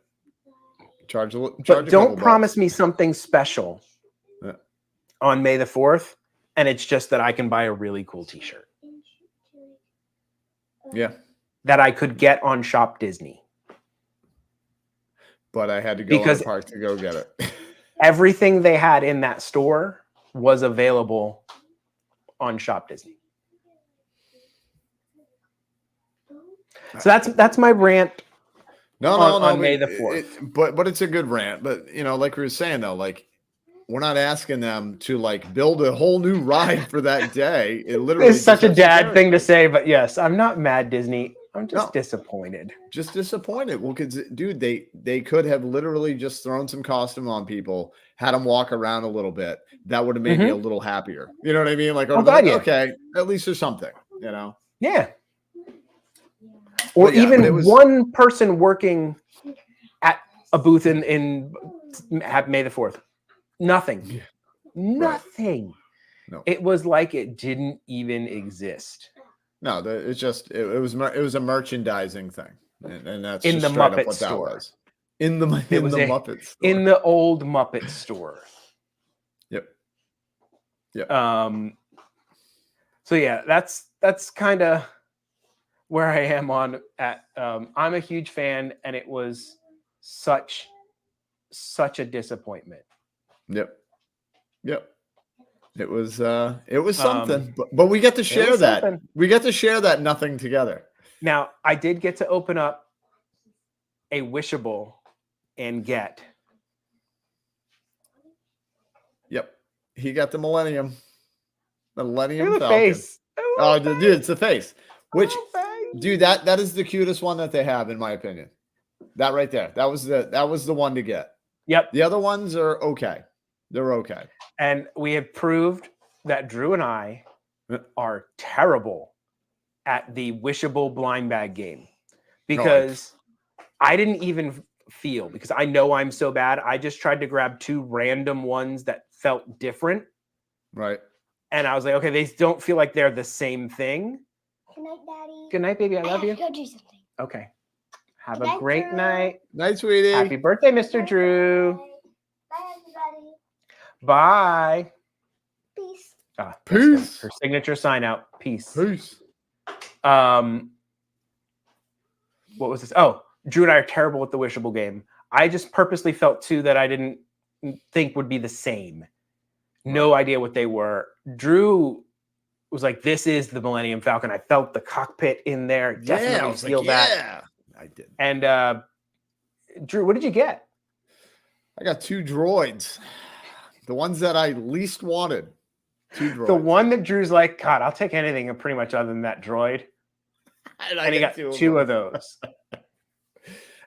Charge but don't promise me something special on May the 4th, and it's just that I can buy a really cool t-shirt. Yeah. That I could get on Shop Disney. But I had to go to the park to go get it. Everything they had in that store was available on Shop Disney. So that's my rant. On May the 4th. But it's a good rant. But like we were saying though, like we're not asking them to like build a whole new ride for that day. It literally is such a dad thing to say, but yes, I'm not mad, Disney. I'm just disappointed. Just disappointed. Well, because dude, they could have literally just thrown some costume on people, had them walk around a little bit. That would have made me a little happier. You know what I mean? Like, okay, at least there's something. Yeah. Or even one person working at a booth in May the 4th. Nothing. Nothing. Right. No. It was like it didn't even exist. No, it's just it was a merchandising thing, and that's in just the straight Muppet up what store. That was. In the Muppet store. In the old Muppet store. Yep. So yeah, that's kind of where I am on at. I'm a huge fan, and it was such a disappointment. Yep. It was something, but we get to share that. Something. We get to share that nothing together. Now, I did get to open up a Wishable and get. Yep. He got the Millennium. The Millennium Falcon. Face. Oh, dude, it's the face. Which, dude, that is the cutest one that they have, in my opinion. That right there. That was the one to get. Yep. The other ones are okay. They're okay. And we have proved that Drew and I are terrible at the Wishable blind bag game because I didn't even feel, because I know I'm so bad. I just tried to grab two random ones that felt different. Right. And I was like, okay, they don't feel like they're the same thing. Good night, Daddy. Good night, baby. I love you. Go do something. Okay. Have a great night. Night, sweetie. Happy birthday, Mr. Drew. Bye, everybody. Bye. Peace. Peace. Her signature sign out. Peace. Peace. What was this? Oh, Drew and I are terrible at the Wishable game. I just purposely felt two that I didn't think would be the same. No idea what they were. Drew was like, "This is the Millennium Falcon." I felt the cockpit in there. Definitely feel that. Yeah, I did. And Drew, what did you get? I got two droids. The ones that I least wanted. 2 droids. The one that Drew's like, God, I'll take anything pretty much other than that droid. And he got 2 of those.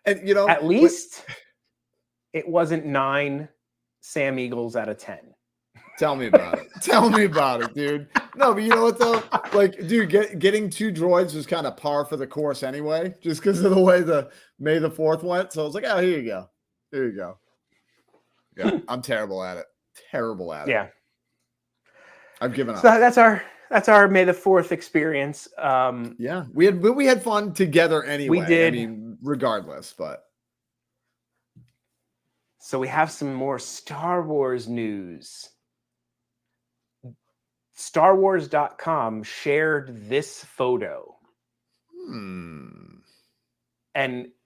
And you know, At least it wasn't 9 Sam Eagles out of 10. Tell me about it. Tell me about it, dude. No, but you know what though? Like, dude, getting 2 droids was kind of par for the course anyway, just because of the way the May the 4th went. So I was like, oh, here you go. Here you go. Yeah, I'm terrible at it. Terrible at it. Yeah. I've given up. So that's our May the 4th experience. Yeah, we had fun together anyway. We did. I mean, regardless, but So we have some more Star Wars news. StarWars.com shared this photo. And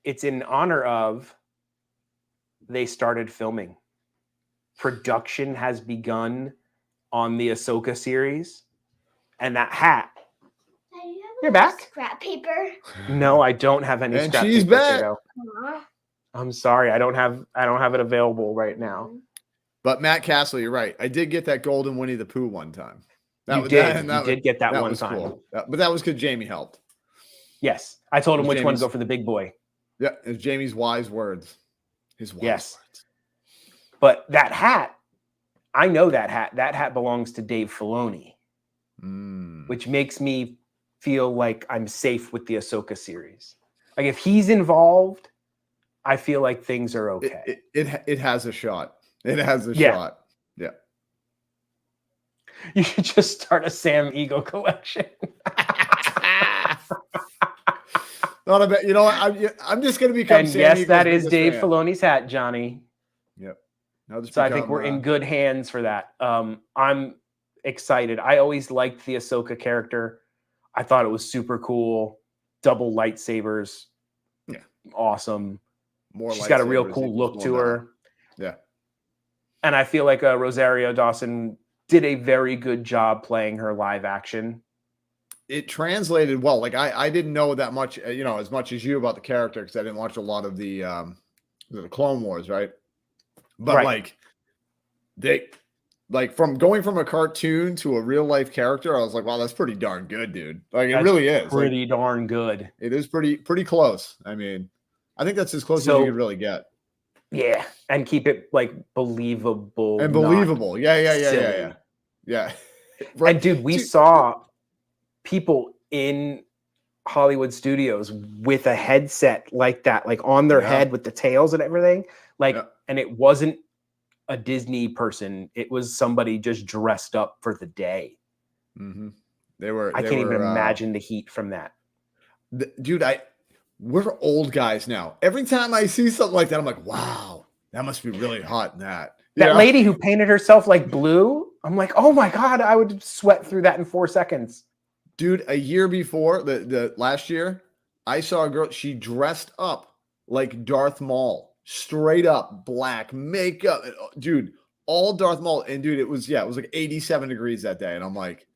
it's in honor of they started filming. Production has begun on the Ahsoka series. And that hat. You're back? Scrap paper. No, I don't have any And scrap she's paper, back. kiddo. Aw. I'm sorry. I don't have it available right now. But Matt Castle, you're right. I did get that golden Winnie the Pooh one time. You did get that one was time. cool. But that was because Jamie helped. Yes. I told him It was which one to Jamie's- go for the big boy. Yeah, it's Jamie's wise words. His wise Yes. words. But that hat, I know that hat. That hat belongs to Dave Filoni, which makes me feel like I'm safe with the Ahsoka series. Like if he's involved, I feel like things are okay. It has a shot. It has a Yeah. shot. Yeah. You should just start a Sam Eagle collection. Not a bit. You know what? I'm just going to become. And Sam yes, Eagle's that is biggest Dave fan. Filoni's hat, Johnny. Yep. I'll just So I think become, we're in good hands for that. I'm excited. I always liked the Ahsoka character. I thought it was super cool. Double lightsabers. Yeah. Awesome. more. She's got a real lightsabers cool equals look more to meta. her. Yeah. And I feel like Rosario Dawson did a very good job playing her live action. It translated well. Like I didn't know that much, as much as you about the character because I didn't watch a lot of the Clone Wars, right? But Right. from going from a cartoon to a real life character, I was like, wow, that's pretty darn good, dude. Like it That's really is. Pretty darn good. It is pretty close. I mean, I think that's as close as So- you could really get. Yeah. And keep it like believable. And not believable. Yeah. silly. Yeah. And dude, we saw people in Hollywood studios with a headset like that, like on their Yeah. head with the tails and everything. Like, Yeah. and it wasn't a Disney person. It was somebody just dressed up for the day. Mm-hmm. I can't even imagine the heat from that. Dude, we're old guys now. Every time I see something like that, I'm like, wow, that must be really hot in that. That lady who painted herself like blue, I'm like, oh my God, I would sweat through that in 4 seconds. Dude, a year before, the last year, I saw a girl, she dressed up like Darth Maul. Straight up black makeup. Dude, all Darth Maul. And dude, it was like 87 degrees that day. And I'm like,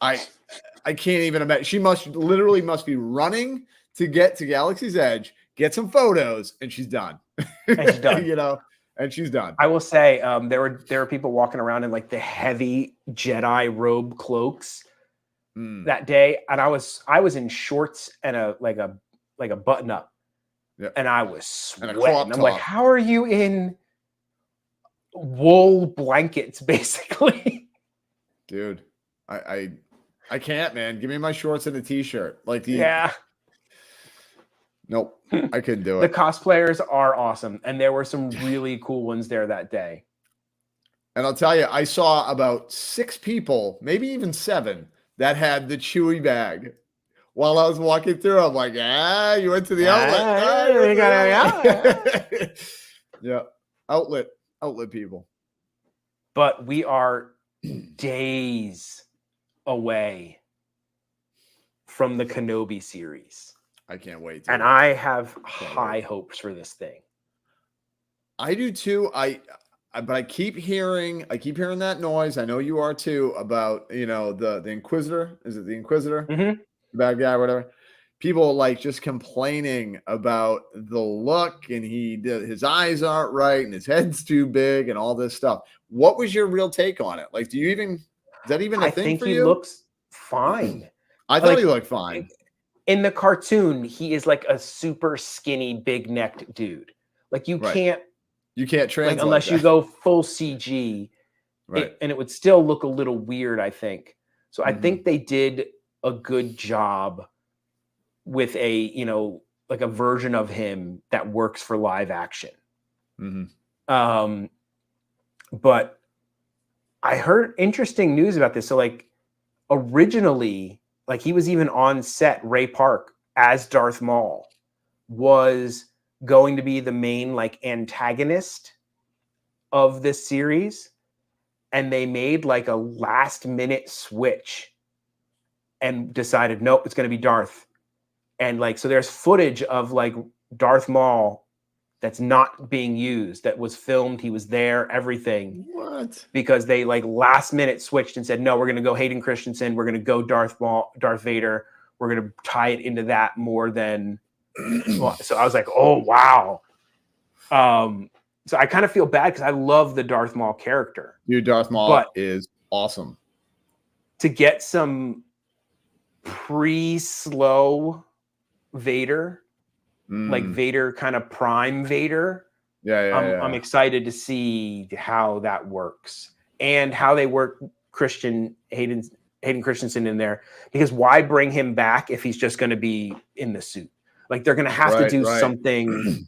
I can't even imagine. She must be running to get to Galaxy's Edge, get some photos, and she's done. And she's done. And she's done. I will say there were people walking around in like the heavy Jedi robe cloaks that day, and I was in shorts and a button up, and I was sweating. I'm like, how are you in wool blankets, basically? Dude, I can't, man. Give me my shorts and a t-shirt. Nope, I couldn't do The it. cosplayers are awesome, and there were some really cool ones there that day. And I'll tell you, I saw about 6 people, maybe even 7, that had the Chewy bag. While I was walking through, I'm like, you went to the outlet. Yeah, outlet people. But we are days away from the Kenobi series. I can't wait. And I have high hopes for this thing. I do too. But I keep hearing that noise. I know you are too about, the Inquisitor. Is it the Inquisitor? Mm-hmm. The bad guy, whatever. people like just complaining about the look, and his eyes aren't right, and his head's too big, and all this stuff. What was your real take on it? Like, is that even a I thing think for he you? looks fine. I thought like, he looked fine. In the cartoon, he is like a super skinny, big-necked dude. Like you Right. can't translate unless you that. go full CG, Right. and it would still look a little weird, I think. So I Mhm. think they did a good job with like a version of him that works for live action. Mhm. But I heard interesting news about this. So like originally, like he was even on set, Ray Park as Darth Maul was going to be the main like antagonist of this series, and they made like a last minute switch and decided nope, it's going to be Darth. And like so there's footage of like Darth Maul that's not being used, that was filmed, he was there, everything. What? Because they like last minute switched and said no, we're going to go Hayden Christensen, we're going to go Darth Vader, we're going to tie it into that more than so I was like, oh wow. So I kind of feel bad because I love the Darth Maul character. Dude, Darth Maul is awesome. To get some pre-slow Vader, like Vader kind of prime Vader. I'm excited to see how that works and how they work Hayden Christensen in there, because why bring him back if he's just going to be in the suit? Like they're going to have to do something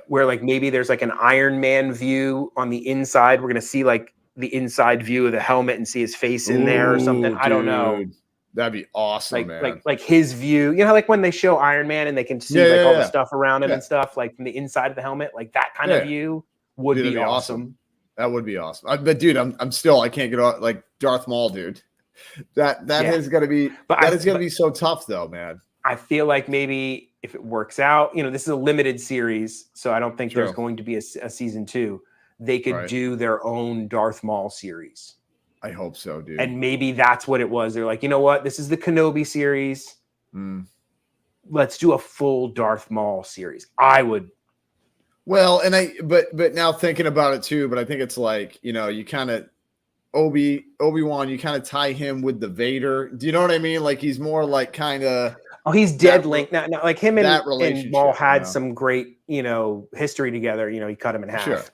where like maybe there's like an Iron Man view on the inside. We're going to see like the inside view of the helmet and see his face in there or something. I don't know. That'd be awesome, man. Like his view, you know, like when they show Iron Man and they can see all the stuff around him and stuff, like from the inside of the helmet, like that kind of view would be awesome. That would be awesome. But dude, I'm still, I can't get off like Darth Maul, dude. That is gonna be be so tough though, man. I feel like maybe if it works out, you know, this is a limited series, so I don't think there's going to be a season 2. They could do their own Darth Maul series. I hope so, dude. And maybe that's what it was. They're like, you know what? This is the Kenobi series. Let's do a full Darth Maul series. I would. Well, and but now thinking about it too, but I think it's like, you know, you kind of Obi-Wan, you kind of tie him with the Vader. Do you know what I mean? Like he's more like kind of. Oh, he's dead Link. Now, like him and Maul had some great, you know, history together. You know, he cut him in half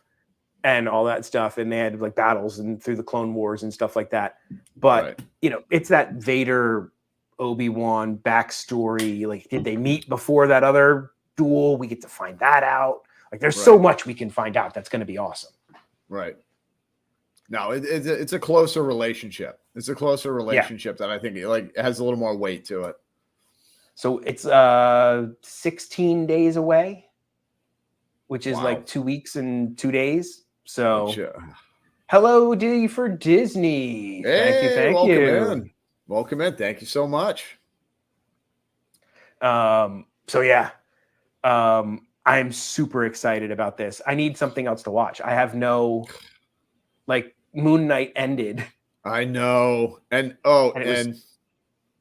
and all that stuff. And they had like battles and through the Clone Wars and stuff like that. But, you know, it's that Vader Obi-Wan backstory. Like, did they meet before that other duel? We get to find that out. Like, there's so much we can find out. That's going to be awesome. Right. No, it's a closer relationship. It's a closer relationship that I think like has a little more weight to it. So it's 16 days away, which is like 2 weeks and 2 days. So hello, D for Disney. Hey, thank you. Welcome in. Thank you so much. So yeah, I'm super excited about this. I need something else to watch. I have no, like, Moon Knight ended. I know. And it was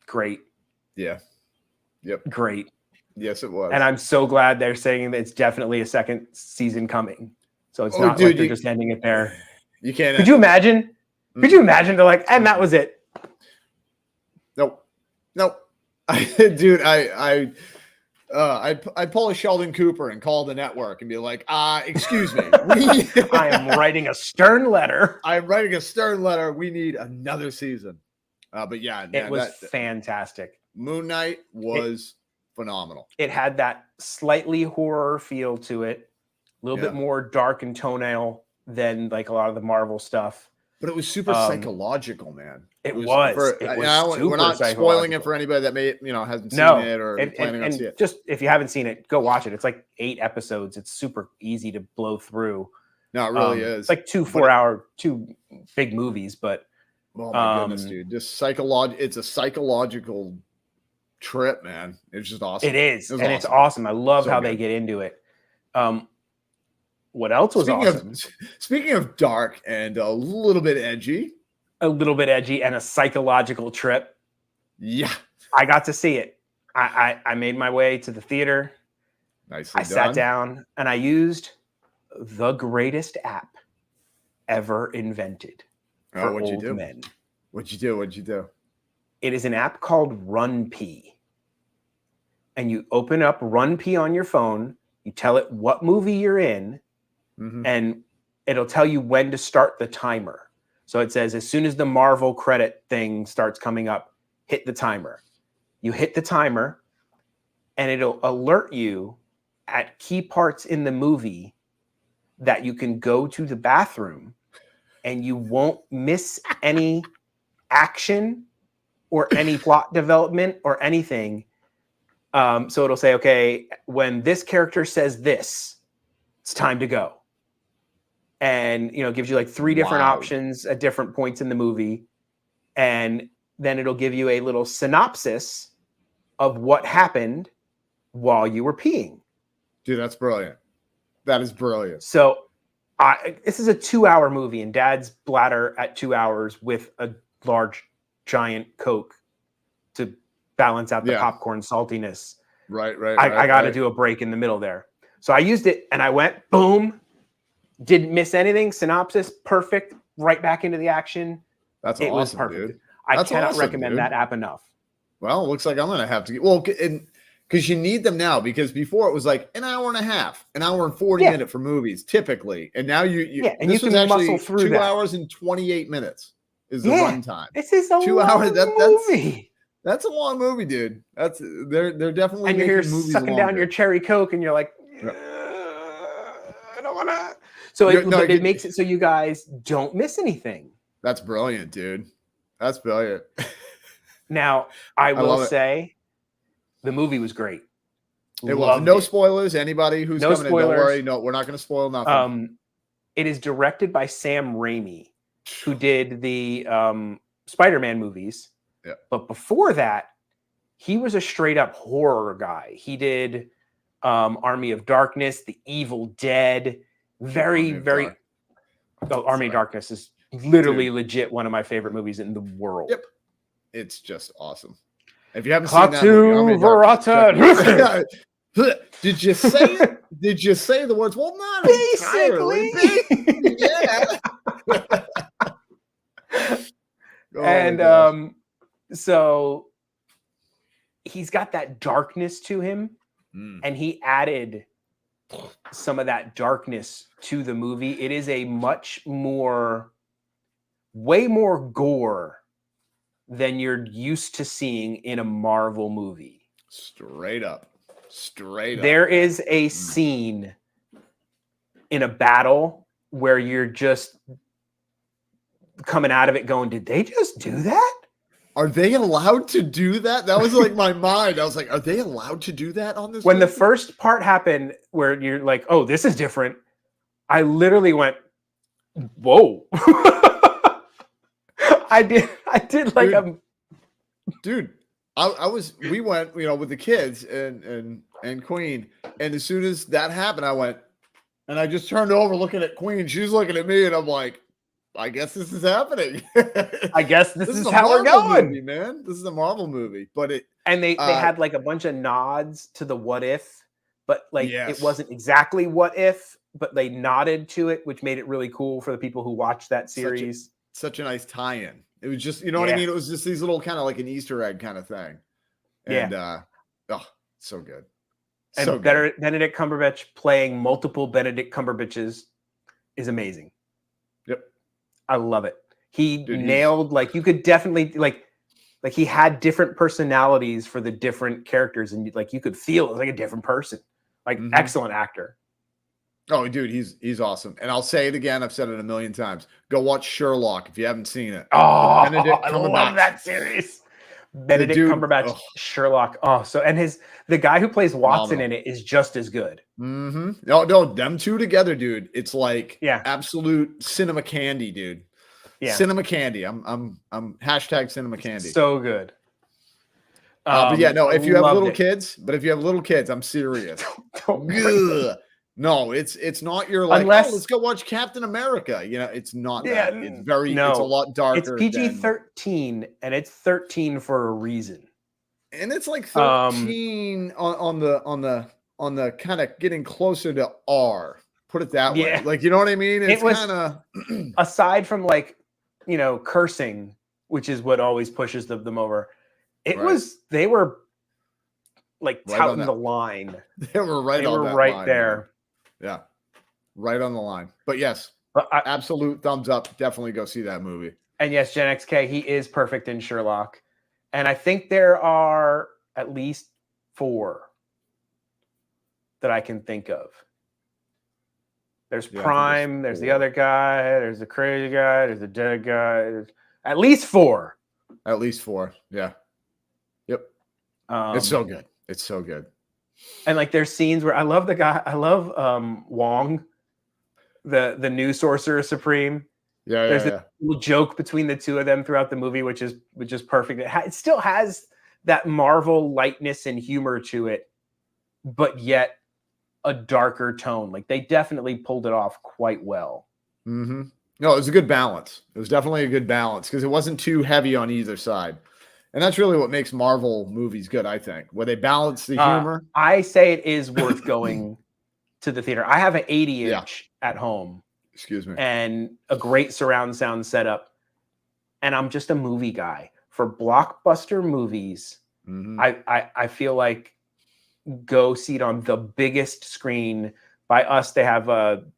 great. Yeah. Yep. Great. Yes, it was. And I'm so glad they're saying that it's definitely a second season coming. So it's not like they're just ending it there. You can't. Could you imagine? Could you imagine? They're like, and that was it. Nope. Dude, I pull a Sheldon Cooper and call the network and be like, excuse me. I am writing a stern letter. I'm writing a stern letter. We need another season. But yeah, man, it was fantastic. Moon Knight was phenomenal. It had that slightly horror feel to it, a little bit more dark and toenail than like a lot of the Marvel stuff. But it was super psychological, man. It was. We're not spoiling it for anybody that hasn't seen it or planning on seeing it. Just if you haven't seen it, go watch it. It's like 8 episodes. It's super easy to blow through. No, it really is. It's like 2 big movies, but oh my goodness, dude! Just it's a psychological trip, man. It's just awesome. It is, and it's awesome. I love how they get into it. What else was awesome? Speaking of dark and a little bit edgy. A little bit edgy and a psychological trip. Yeah. I got to see it. I made my way to the theater. Nicely I done. sat down and I used the greatest app ever invented for What'd you old do? men. What'd you do? What'd you do? It is an app called Run P. And you open up Run P on your phone, you tell it what movie you're in, and it'll tell you when to start the timer. So it says, as soon as the Marvel credit thing starts coming up, hit the timer. You hit the timer, and it'll alert you at key parts in the movie that you can go to the bathroom, and you won't miss any action or any plot development or anything. So it'll say, okay, when this character says this, it's time to go. And, it gives you like 3 different options at different points in the movie. And then it'll give you a little synopsis of what happened while you were peeing. Dude, that's brilliant. That is brilliant. So this is a 2-hour movie, and Dad's bladder at 2 hours with a large, giant Coke to balance out the popcorn saltiness. Right. I got to do a break in the middle there. So I used it and I went, boom, didn't miss anything. Synopsis, perfect. Right back into the action. That's it awesome, was perfect. dude. I cannot recommend that app enough. Well, it looks like I'm going to have to get, well, because you need them now, because before it was like an hour and a half, an hour and 40 minutes for movies, typically. And now and you can muscle through 2 hours and 28 minutes is the runtime. This is a 2 long hours. movie. That's a long movie, dude. They're definitely and you're making movies sucking longer. down your cherry Coke, and you're like, I don't want to. So it makes it so you guys don't miss anything. That's brilliant, dude. That's brilliant. Now, I will say the movie was great. It was. No spoilers. Anybody who's coming in, don't worry. No, we're not going to spoil nothing. It is directed by Sam Raimi, who did the Spider-Man movies. Yeah. But before that, he was a straight up horror guy. He did Army of Darkness, The Evil Dead. Army of Darkness is literally legit one of my favorite movies in the world. Yep. It's just awesome. If you haven't seen that movie, Verata. Did you say it? Did you say the words? Well, not basically. Yeah. So he's got that darkness to him, and he added some of that darkness to the movie. It is a way more gore than you're used to seeing in a Marvel movie. Straight up. There is a scene in a battle where you're just coming out of it going, did they just do that? Are they allowed to do that? That was like my mind. I was like, are they allowed to do that on this When movie? the first part happened where you're like, oh, this is different, I literally went, whoa. I did like dude. We went, with the kids and Queen, and as soon as that happened, I went, and I just turned over looking at Queen. She's looking at me, and I'm like, I guess this is happening. I guess this is how Marvel we're going, movie, man. This is a Marvel movie, but they had like a bunch of nods to the what if, but like it wasn't exactly what if, but they nodded to it, which made it really cool for the people who watched that series. Such a nice tie-in. It was just, what I mean? It was just these little kind of like an Easter egg kind of thing. And so good. And so Benedict Cumberbatch playing multiple Benedict Cumberbatches is amazing. Yep. I love it. He nailed, like, you could definitely like he had different personalities for the different characters, and like you could feel it was like a different person. Like excellent actor. Oh, dude, he's awesome. And I'll say it again. I've said it a million times. Go watch Sherlock if you haven't seen it. Oh, I love that series. Benedict Cumberbatch, Sherlock. Oh, and the guy who plays Watson in it is just as good. No, them two together, dude. It's like absolute cinema candy, dude. Yeah, cinema candy. I'm hashtag cinema candy. So good. But yeah, no. If you have little kids, I'm serious. No, it's not your like. Let's go watch Captain America. It's not that. It's it's a lot darker. It's PG-13, and it's 13 for a reason. And it's like 13 on the kind of getting closer to R. Put it that way. Yeah. Like, you know what I mean? It's was- kind of Aside from like, cursing, which is what always pushes them over. They were like Right touting on the line. they were right They on were that right line, there. man. Yeah. Right on the line. But yes, But absolute thumbs up. Definitely go see that movie. and yes, Gen XK, he is perfect in Sherlock. And I think there are at least 4 that I can think of. There's Yeah, I think Prime, there's there's the 4. other guy, there's the crazy guy, there's the dead guy. There's at least 4. At least 4. Yeah. Yep. It's so good. It's so good. And like there's scenes where I love Wong, the new Sorcerer Supreme. Yeah. There's Yeah. a little joke between the two of them throughout the movie, which is perfect. It still has that Marvel lightness and humor to it, but yet a darker tone. Like they definitely pulled it off quite well. Mm-hmm. No, it was a good balance. It was definitely a good balance because it wasn't too heavy on either side. And that's really what makes Marvel movies good, I think, where they balance the humor. I say it is worth going to the theater. I have an 80-inch at home. Excuse me. And a great surround sound setup. And I'm just a movie guy. For blockbuster movies, Mm-hmm. I feel like go see it on the biggest screen. By us, they have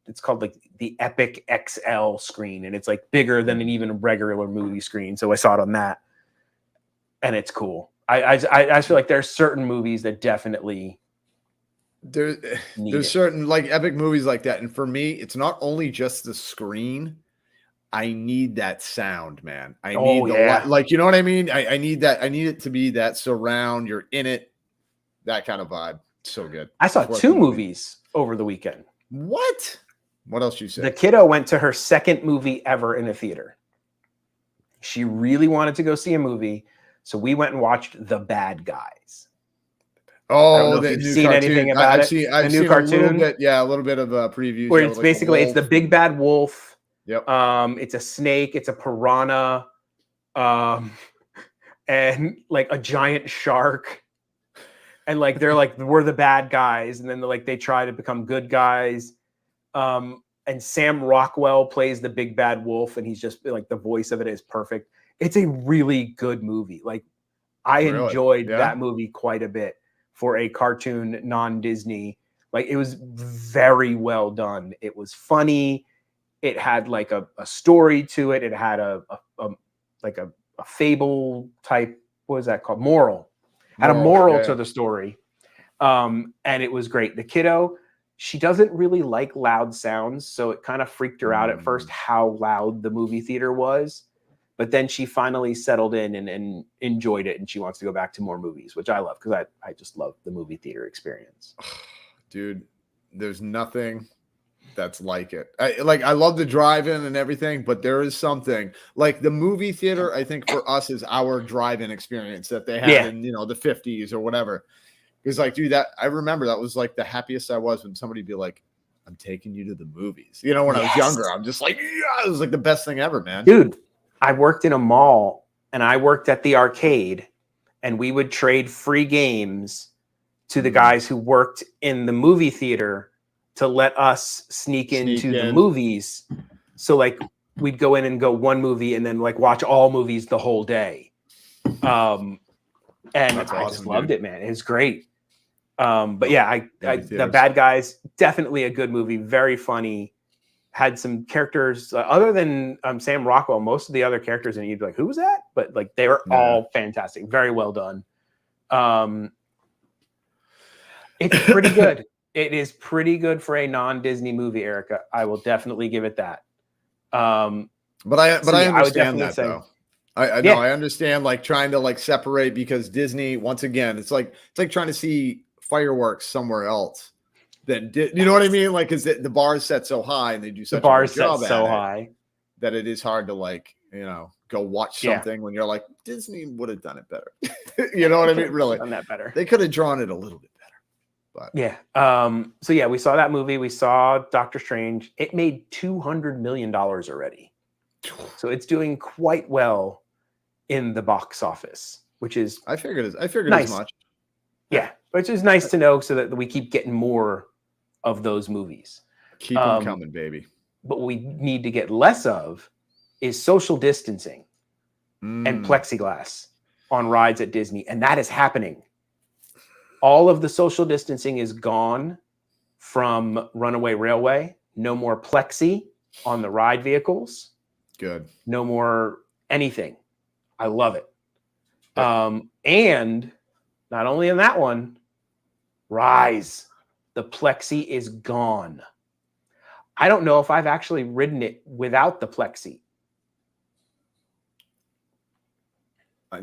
it's called like the Epic XL screen, and it's like bigger than an even regular movie screen. So I saw it on that, and it's cool. I just feel like there's certain movies that definitely There's it. certain like epic movies like that, and for me, it's not only just the screen. I need that sound, man. I need like, you know what I mean? I need that. I need it to be that surround. You're in it, that kind of vibe. So good. I saw 2 movies over the weekend. What else you say? The kiddo went to her second movie ever in a theater. She really wanted to go see a movie, so we went and watched The Bad Guys. Oh, the you've new seen cartoon. anything about I've it? I've The new seen cartoon? a little bit. Yeah, a little bit of a preview. Where it's basically it's the big bad wolf. Yep. It's a snake. It's a piranha, and like a giant shark. And like they're like we're the bad guys, and then they try to become good guys. And Sam Rockwell plays the big bad wolf, and he's just like the voice of it is perfect. It's a really good movie. Like I enjoyed that movie quite a bit for a cartoon non-Disney. Like it was very well done. It was funny. It had like a story to it. It had a fable type. What is that called? Moral. Had a moral to the story. And it was great. The kiddo, she doesn't really like loud sounds, so it kind of freaked her out at first how loud the movie theater was. But then she finally settled in and enjoyed it, and she wants to go back to more movies, which I love because I just love the movie theater experience. Dude, there's nothing that's like it. I love the drive-in and everything, but there is something like the movie theater. I think for us is our drive-in experience that they had in the 50s or whatever. Because like, dude, that I remember that was like the happiest I was when somebody'd be like, "I'm taking you to the movies." When I was younger, I'm just like, yeah, it was like the best thing ever, man. Dude, I worked in a mall and I worked at the arcade, and we would trade free games to the guys who worked in the movie theater to let us sneak into the movies. So like we'd go in and go one movie and then like watch all movies the whole day. And That's I awesome, just loved dude. it, man. It was great. But yeah, The Bad Guys, definitely a good movie. Very funny. Had some characters other than Sam Rockwell. Most of the other characters in it, you'd be like, who was that? But like they were all fantastic. Very well done. It's pretty good. It is pretty good for a non-Disney movie, Erica. I will definitely give it that. But I understand that though. I know I understand like trying to like separate because Disney, once again, it's like trying to see fireworks somewhere else. You know what I mean? Like, is the bar is set so high and they do such the bar a is good job set so at high it that it is hard to like, go watch something when you're like, Disney would have done it better. You know what I mean? Really, done that better. They could have drawn it a little bit better. But yeah. So yeah, we saw that movie. We saw Doctor Strange. It made $200 million already, so it's doing quite well in the box office. which is I figured as nice. much. Yeah, which is nice to know so that we keep getting more of those movies. Keep them coming, baby. But what we need to get less of is social distancing and plexiglass on rides at Disney. And that is happening. All of the social distancing is gone from Runaway Railway. No more plexi on the ride vehicles. Good. No more anything. I love it. Yep. And not only in that one, Rise, the plexi is gone. I don't know if I've actually ridden it without the plexi.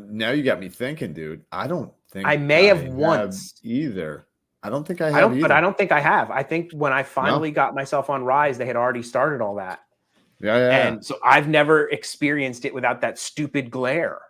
Now you got me thinking, dude. I don't think I may have once either. I don't think I have either. But I don't think I have. I think when I finally got myself on Rise, they had already started all that. Yeah. And so I've never experienced it without that stupid glare.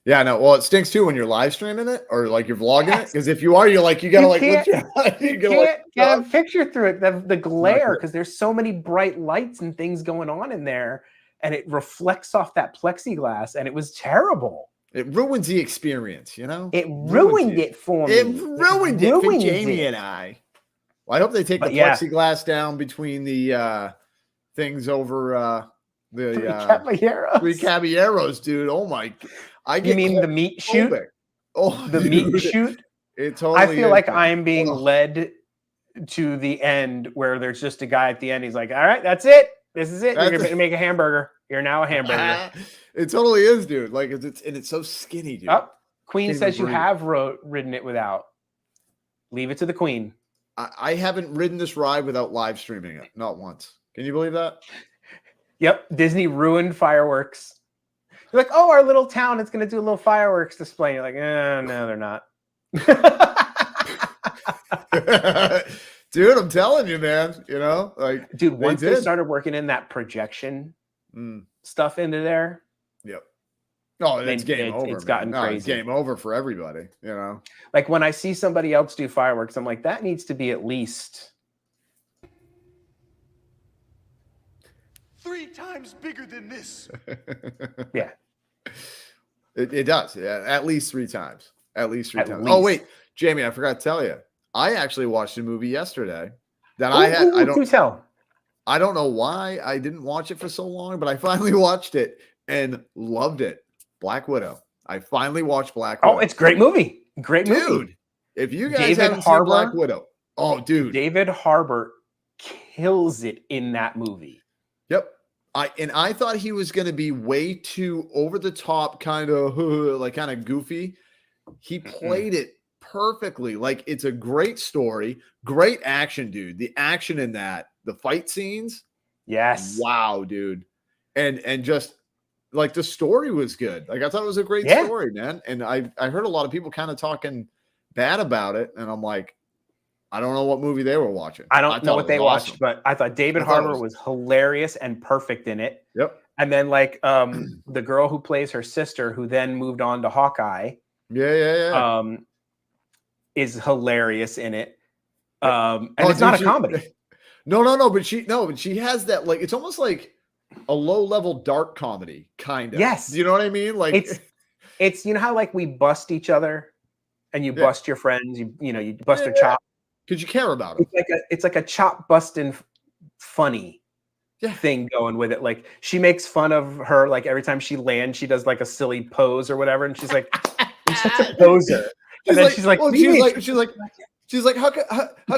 Yeah, no. Well, it stinks too when you're live streaming it or like you're vlogging it. Because if you are, you gotta lift your you can't get a picture through it. The glare, because there's so many bright lights and things going on in there, and it reflects off that plexiglass, and it was terrible. It ruins the experience, you know? It ruined it for me. It ruined it for Jamie and I. Well, I hope they take the plexiglass down between the things over the Three Caballeros, dude. Oh my! You mean the meat shoot? Oh, the meat shoot. It totally. I feel like I'm being led to the end where there's just a guy at the end. He's like, "All right, that's it. This is it. You're gonna make a hamburger. You're now a hamburger." It totally is, dude. Like it's so skinny, dude. Oh, Queen says you have ridden it without. Leave it to the Queen. I haven't ridden this ride without live streaming it, not once. Can you believe that? Yep, Disney ruined fireworks. You're like, oh, our little town is going to do a little fireworks display. You're like, no, they're not. Dude, I'm telling you, man. You know, like, dude, once they started working in that projection stuff into there. Yep. Oh, it's game over. It's gotten crazy. It's game over for everybody. You know, like when I see somebody else do fireworks, I'm like, that needs to be at least 3 times bigger than this. Yeah. It does. Yeah, at least 3 times. At least 3 times. Oh, wait, Jamie, I forgot to tell you. I actually watched a movie yesterday that I don't know why I didn't watch it for so long, but I finally watched it and loved it. Black Widow. I finally watched Black Widow. Oh, it's a great movie. Great movie. Dude, if you guys haven't seen Black Widow. Oh, dude. David Harbour kills it in that movie. Yep. I thought he was going to be way too over the top, kind of goofy. He played it perfectly. Like, it's a great story, great action, dude. The action in that, the fight scenes. Yes. Wow, dude. And just like the story was good. Like, I thought it was a great story, man. And I heard a lot of people kind of talking bad about it. And I'm like, I don't know what movie they were watching. I don't know what they watched, but I thought David Harbour was hilarious and perfect in it. Yep. And then like the girl who plays her sister, who then moved on to Hawkeye. Yeah. Is hilarious in it. And it's not a comedy. No, but she has that, like, it's almost like a low-level dark comedy, kind of. Yes. You know what I mean? Like it's you know how like we bust each other and you bust your friends, you bust their chop. Because you care about it. It's like a chop busting funny thing going with it. Like she makes fun of her, like every time she lands, she does like a silly pose or whatever, and she's like, "You're such a poser." And then she's like, how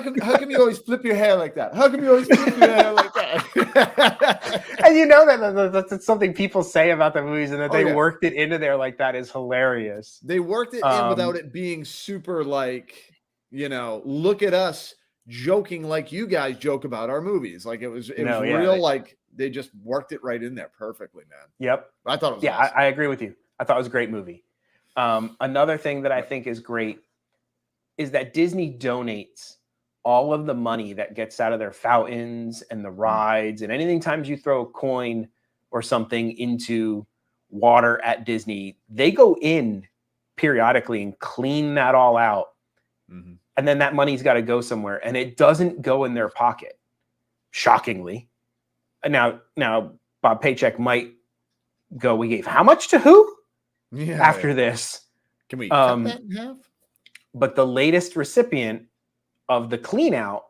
come you always flip your hair like that? How come you always flip your hair like that? And you know that's something people say about the movies, and that they worked it into there. Like, that is hilarious. They worked it in without it being super like, look at us joking like you guys joke about our movies. Like it was real. Like they just worked it right in there perfectly, man. Yep. I thought it was awesome. I agree with you. I thought it was a great movie. Another thing that I think is great is that Disney donates all of the money that gets out of their fountains and the rides and anything times you throw a coin or something into water at Disney, they go in periodically and clean that all out. Mm-hmm. And then that money's got to go somewhere, and it doesn't go in their pocket. Shockingly. Now Bob Paycheck might go, we gave how much to who? Yeah. after this. Can we cut that in half? But the latest recipient of the clean out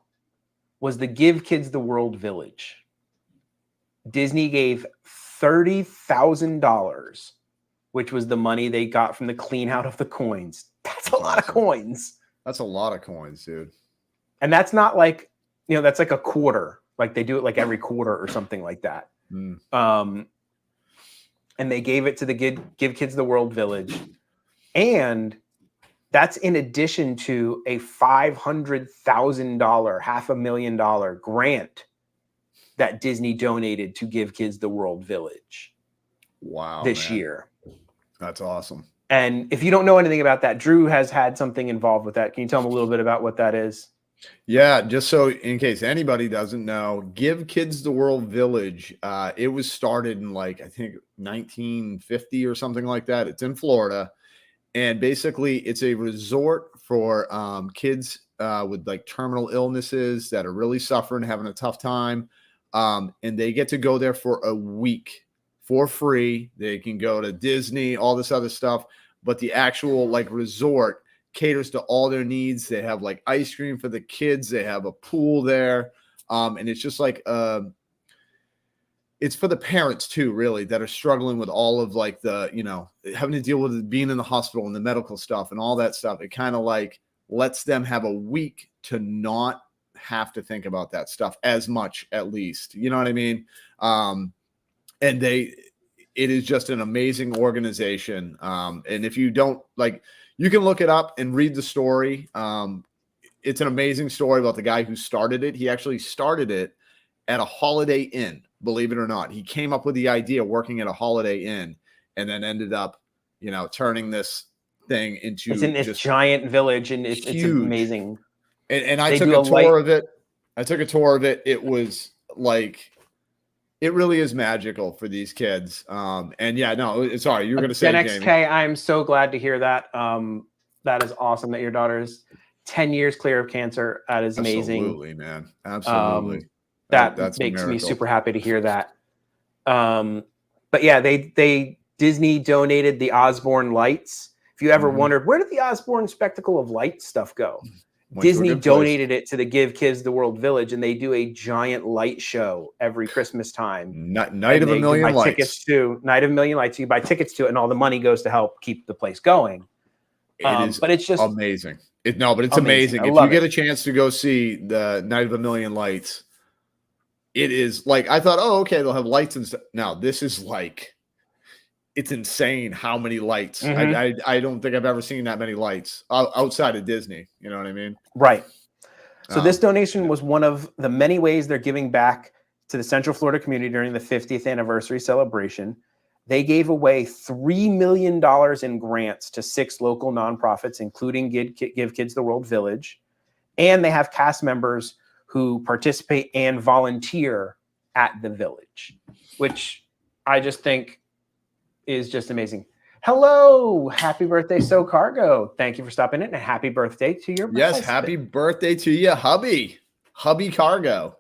was the Give Kids the World Village. Disney gave $30,000, which was the money they got from the clean out of the coins. That's a lot of coins. That's a lot of coins, dude. And that's not like, that's like a quarter. Like they do it like every quarter or something like that. And they gave it to the Give Kids the World Village. And that's in addition to a $500,000, $500,000 grant that Disney donated to Give Kids the World Village. Wow. This year. That's awesome. And if you don't know anything about that, Drew has had something involved with that. Can you tell him a little bit about what that is? Yeah, just so in case anybody doesn't know, Give Kids the World Village, it was started in I think 1950 or something like that. It's in Florida. And basically it's a resort for kids with terminal illnesses that are really suffering, having a tough time. And they get to go there for a week for free. They can go to Disney, all this other stuff, but the actual resort caters to all their needs. They have ice cream for the kids. They have a pool there. And it's just it's for the parents too, really, that are struggling with all of the, having to deal with being in the hospital and the medical stuff and all that stuff. It kind of lets them have a week to not have to think about that stuff as much, at least. You know what I mean? And it is just an amazing organization. And if you don't you can look it up and read the story. It's an amazing story about the guy who started it. He actually started it at a Holiday Inn, believe it or not. He came up with the idea working at a Holiday Inn and then ended up, turning this thing into it's in this giant village, and it's amazing. And I took a tour of it. It was it really is magical for these kids. And yeah, no, sorry, you were going to say, Gen Jamie. XK, I'm so glad to hear that. That is awesome that your daughter's 10 years clear of cancer. That is amazing. Absolutely, man. Absolutely. That's makes me super happy to hear that. But yeah, Disney donated the Osborne lights. If you ever wondered, where did the Osborne Spectacle of Light stuff go? Disney donated it to the Give Kids the World Village, and they do a giant light show every Christmas time. Night of a Million Lights. Night of a Million Lights. You buy tickets to it, and all the money goes to help keep the place going. But it's just amazing. It's amazing. If you get a chance to go see the Night of a Million Lights, it is I thought, oh, okay, they'll have lights and stuff. Now this is it's insane how many lights. I don't think I've ever seen that many lights outside of Disney. You know what I mean? Right. So this donation was one of the many ways they're giving back to the Central Florida community during the 50th anniversary celebration. They gave away $3 million in grants to 6 local nonprofits, including Give Kids the World Village. And they have cast members who participate and volunteer at the village, which I just think is just amazing. Hello, happy birthday, So Cargo. Thank you for stopping in, and happy birthday to your Yes, happy birthday to you, hubby Cargo.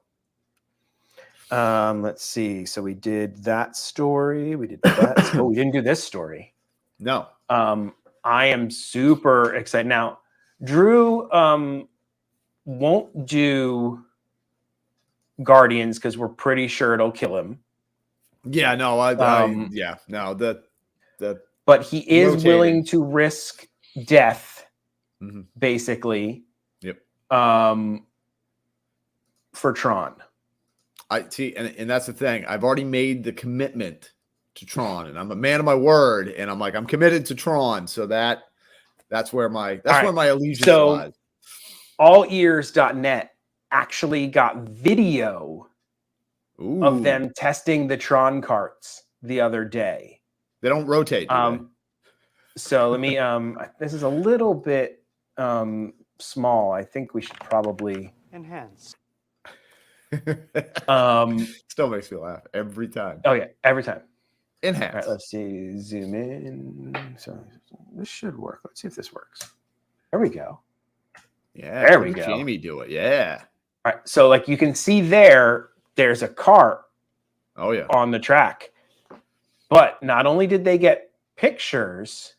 Let's see. So we did that story. We did that. Oh, we didn't do this story. No. I am super excited. Now, Drew won't do Guardians because we're pretty sure it'll kill him. Yeah, no, but he is willing to risk death, basically. Yep. For Tron. I see, and that's the thing. I've already made the commitment to Tron, and I'm a man of my word, and I'm committed to Tron. So that's where my allegiance lies. allears.net actually got video of them testing the Tron carts the other day. They don't rotate. So let me this is a little bit small. I think we should probably enhance. Still makes me laugh every time. Oh yeah, every time. Enhance. All right, let's see. Zoom in. So this should work. Let's see if this works. There we go. Yeah. There we go. Jamie do it. Yeah. All right. So you can see there's a cart. Oh yeah. On the track. But not only did they get pictures.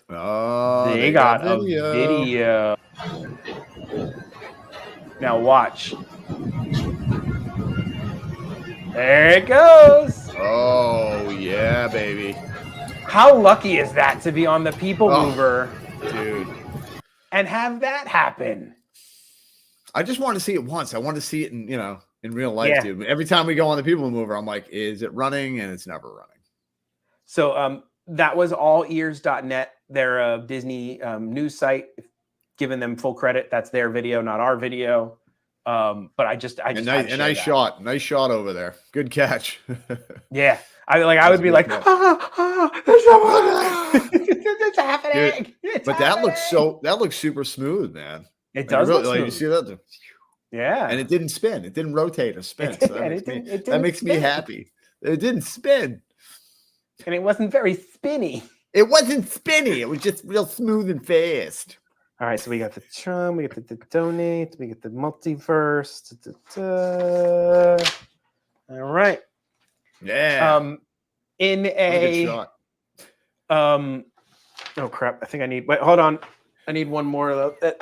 Oh, They got a video. Now watch. There it goes. Oh yeah, baby. How lucky is that to be on the People Oh. Mover Dude, and have that happen? I just want to see it once. I want to see it in in real life, Yeah. dude. Every time we go on the People Mover, I'm like, is it running? And it's never running. So that was allears.net, their Disney news site. Giving them full credit. That's their video, not our video. But I just Nice shot over there. Good catch. Yeah. I would be like, there's it's happening. Dude, but that looks super smooth, man. It does look smooth. You see that? Yeah. And it didn't spin. It didn't rotate or spin. So that makes me happy. It didn't spin. And it wasn't very spinny. It wasn't spinny. It was just real smooth and fast. All right, so we got the Tron, we got the donate, we get the multiverse. All right. Yeah. In a shot. oh crap! I think I need. Wait, hold on. I need one more of those.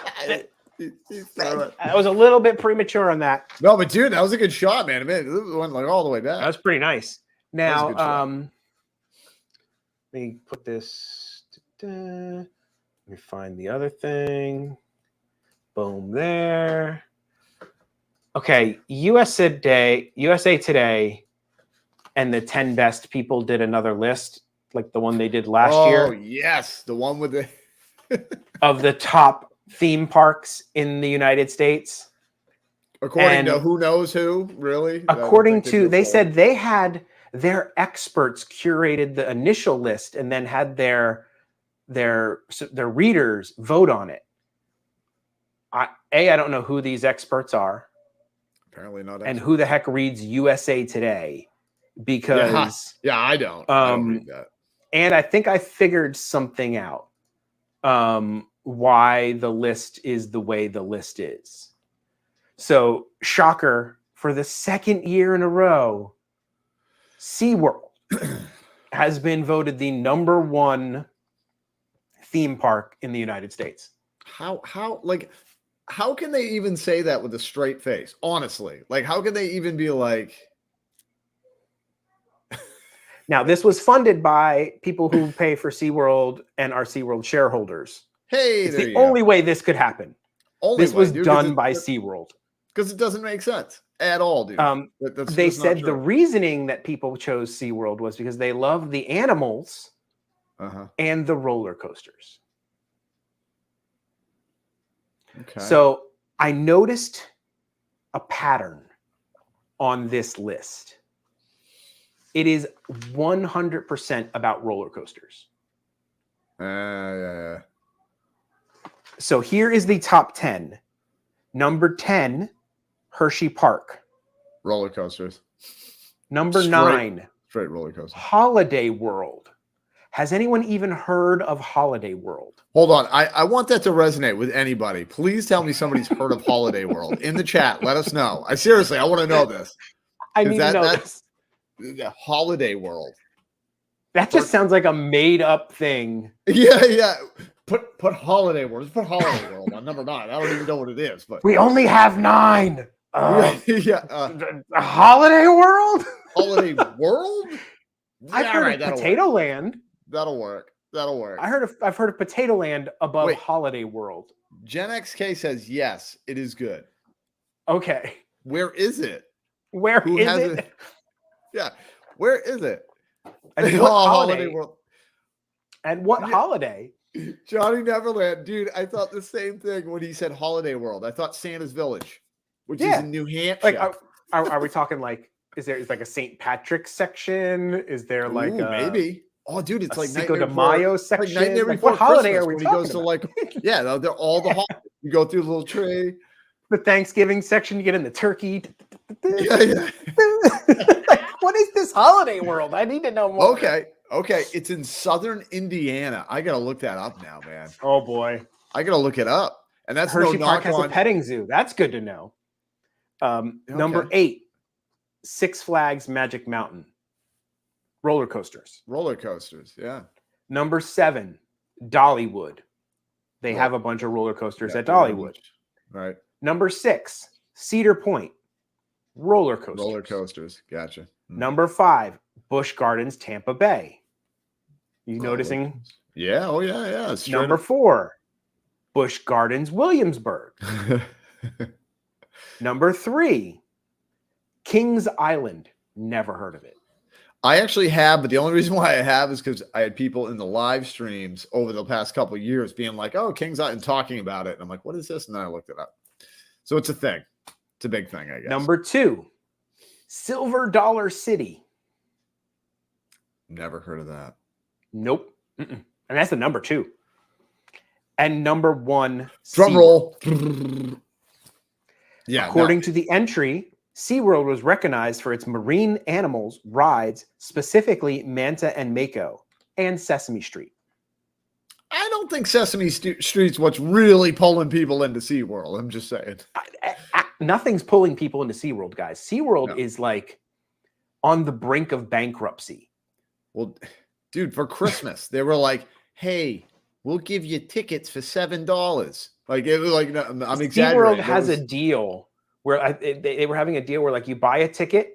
I was a little bit premature on that. No, but dude, that was a good shot, man. It went like all the way back. That was pretty nice. Now, Let me put this. Let me find the other thing. Boom there. Okay, USA Today, and the 10 best people did another list, like the one they did last year. Oh yes, the one with the of the top theme parks in the United States. According to who knows who, really? According to, they said they had their experts curated the initial list and then had their readers vote on it. I don't know who these experts are. Apparently not. And who the heck reads USA Today? Because I don't read that. And I think I figured something out. Why the list is the way the list is. So, shocker, for the second year in a row, SeaWorld has been voted the #1 theme park in the United States. How can they even say that with a straight face? Honestly, like, how can they even be like? Now, this was funded by people who pay for SeaWorld and are SeaWorld shareholders. Hey, it's the only way this could happen. This was done by SeaWorld. Because it doesn't make sense at all, dude. They said the reasoning that people chose SeaWorld was because they love the animals and the roller coasters. Okay. So I noticed a pattern on this list. It is 100% about roller coasters. Yeah. So here is the top 10. Number 10, Hershey Park. Roller coasters. Number 9, straight roller coaster. Holiday World. Has anyone even heard of Holiday World? Hold on. I want that to resonate with anybody. Please tell me somebody's heard of Holiday World. In the chat, let us know. I want to know this. I need to know this. The Holiday World. That just sounds like a made-up thing. Yeah. Put Holiday World. Just put Holiday World on number 9. I don't even know what it is, but we only have 9. Holiday World. Holiday World. I've heard of Potato Land. That'll work. I've heard of Potato Land above Holiday World. Gen XK says yes, it is good. Okay. Where is it? Where is it? Yeah. Where is it? And what holiday? World. And what holiday? Johnny Neverland. Dude, I thought the same thing when he said Holiday World. I thought Santa's Village, which is in New Hampshire. Like, are we talking like, is there like a St. Patrick's section? Is there like maybe? Oh, dude, it's like Cinco de Mayo section. Like Nightmare Before what holiday are we talking about? He goes to like, they're all the holidays. You go through the little tree. The Thanksgiving section, you get in the turkey. Yeah. Like, what is this Holiday World? I need to know more. Okay. It's in southern Indiana. I gotta look that up now, man. Oh boy, I gotta look it up. And that's Hershey Park has a petting zoo. That's good to know. Number 8, Six Flags Magic Mountain. Roller coasters. Yeah. Number 7, Dollywood. They have a bunch of roller coasters at they have a Dollywood. bunch. Right. Number 6, Cedar Point. Roller coasters. Roller coasters. Gotcha. Number 5, Busch Gardens, Tampa Bay. You noticing? Yeah. Oh, yeah. Number 4, Busch Gardens, Williamsburg. Number 3, Kings Island. Never heard of it. I actually have, but the only reason why I have is because I had people in the live streams over the past couple of years being like, "Oh, Kings Island," talking about it, and I'm like, "What is this?" And then I looked it up. So it's a thing. It's a big thing, I guess. Number 2, Silver Dollar City. Never heard of that. Nope. And that's the number 2. And number 1, Drum roll. Yeah. According to the entry, SeaWorld was recognized for its marine animals rides, specifically Manta and Mako, and Sesame Street. I don't think Sesame Street's what's really pulling people into SeaWorld. I'm just saying. Nothing's pulling people into SeaWorld, guys. SeaWorld is like on the brink of bankruptcy. Well, dude, for Christmas, they were like, "Hey, we'll give you tickets for $7." Like, it was like, no, I'm exaggerating. SeaWorld has a deal where they were having a deal where like you buy a ticket,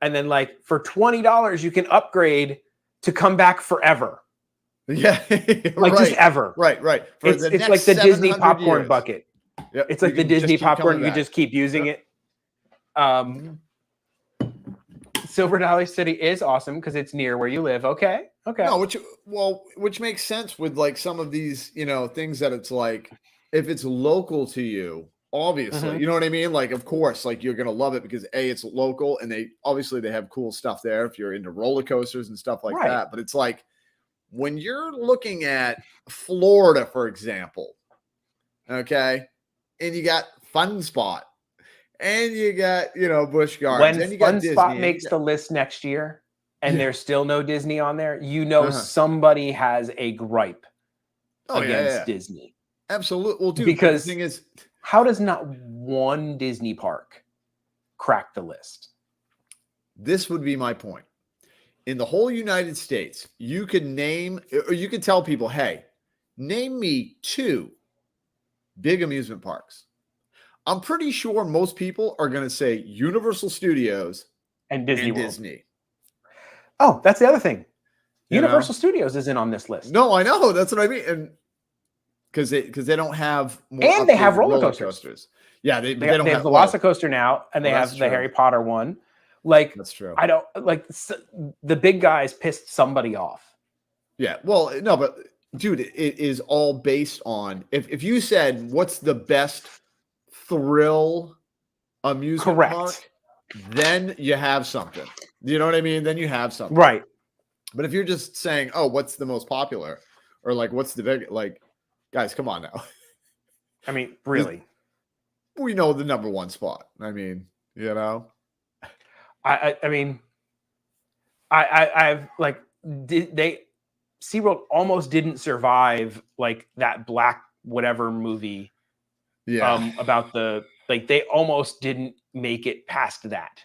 and then like for $20 you can upgrade to come back forever. Yeah, like just ever. Right. For it's like the Disney popcorn years. bucket. Yep. It's like the Disney popcorn. You just keep using it. Silver Dollar City is awesome because it's near where you live. Okay. No, which makes sense with like some of these, things that it's like, if it's local to you, obviously, you know what I mean? Like, of course, like you're gonna love it because it's local, and they have cool stuff there if you're into roller coasters and stuff like that. But it's like when you're looking at Florida, for example, okay, and you got Fun Spot, and you got Busch Gardens, and you got Fun Disney, Spot makes the list next year, and there's still no Disney on there, somebody has a gripe against Disney. Absolutely. Well, dude, because the thing is, how does not one Disney park crack the list? This would be my point. In the whole United States, you could name, or you could tell people, "Hey, name me 2 big amusement parks." I'm pretty sure most people are going to say Universal Studios and Disney World. Disney. Oh, that's the other thing. Universal Studios isn't on this list. No, I know. That's what I mean. And because they don't have more, and they have roller coasters. Yeah, they don't have the Velocicoaster now, and they have the Harry Potter one. Like, that's true. I don't like the big guys pissed somebody off. Yeah, well, no, but dude, it is all based on if you said what's the best thrill amusement park, then you have something. You know what I mean? Then you have something, right? But if you're just saying, "Oh, what's the most popular," or like, "What's the big," like, guys, come on now. I mean, really, we know the number 1 spot. I mean, I've like SeaWorld almost didn't survive like that Black whatever movie. Yeah. About they almost didn't make it past that.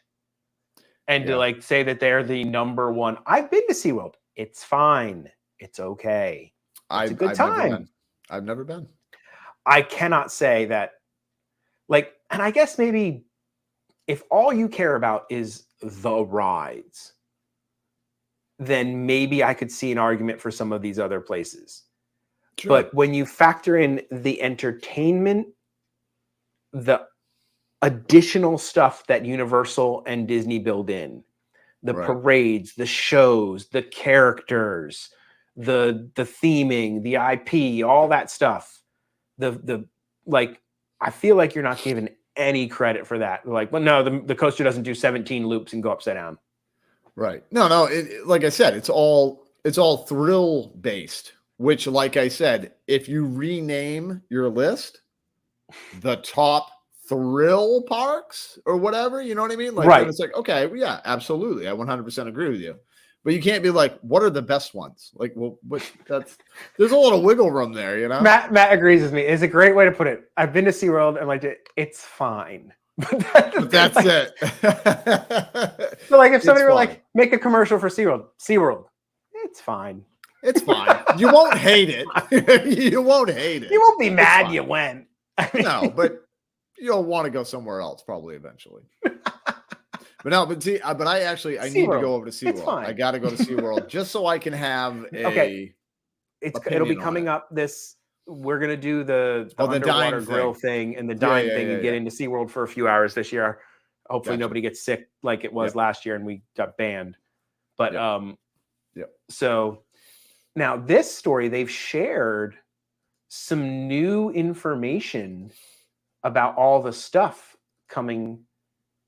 And to like say that they're the number 1. I've been to SeaWorld. It's fine. It's okay. It's a good time. I've never been. I cannot say that, like, and I guess maybe if all you care about is the rides, then maybe I could see an argument for some of these other places. Sure. But when you factor in the entertainment, the additional stuff that Universal and Disney build in, the parades, the shows, the characters, the theming, the IP, all that stuff, the like, I feel like you're not given any credit for that. Like, well, no, the coaster doesn't do 17 loops and go upside down. Right. No, like I said, it's all thrill based, which, like I said, if you rename your list, the top thrill parks or whatever, you know what I mean? Like, then it's like, okay, well, yeah, absolutely. I 100% agree with you. But you can't be like, what are the best ones? Like, well, there's a lot of wiggle room there, Matt agrees with me. It's a great way to put it. I've been to SeaWorld and like, it's fine. But that's it. So like, if somebody were like, make a commercial for SeaWorld, it's fine. It's fine. You won't hate it. You won't hate it. You won't be It's mad fine. you went. No, but you'll want to go somewhere else probably eventually. But no, but see, but I need to go over to SeaWorld. fine. I got to go to SeaWorld just so I can have a. Okay. It'll be opinion on coming it. up this. We're gonna do the Oh, the underwater dine grill thing and the dine thing and get into SeaWorld for a few hours this year. Hopefully Gotcha. nobody gets sick like it was Yep. last year and we got banned. But Yep. So now this story, they've shared some new information about all the stuff coming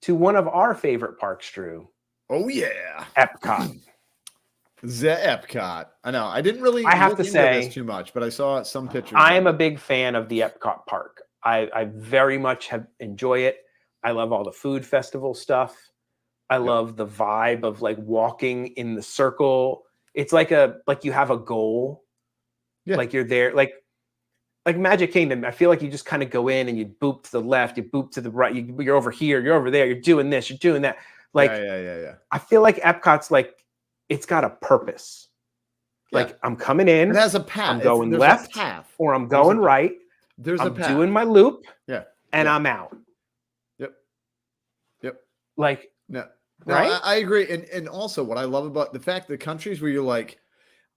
to one of our favorite parks, Drew. Oh yeah, Epcot. the Epcot. I know. I didn't really. I have look to into say, this too much, but I saw some pictures. I am a of it. big fan of the Epcot park. I very much enjoy it. I love all the food festival stuff. I love the vibe of like walking in the circle. It's like you have a goal. Yeah. Like you're there, like Magic Kingdom. I feel like you just kind of go in and you boop to the left, you boop to the right, you're over here, you're over there, you're doing this, you're doing that. Like yeah. I feel like Epcot's like it's got a purpose. Like I'm coming in, It has a path. I'm going There's left, a path. or I'm going right. There's I'm a path. doing my loop, Yeah. and Yeah. I'm out. Yep. Like No, right? I agree. And also what I love about the fact the countries where you're like,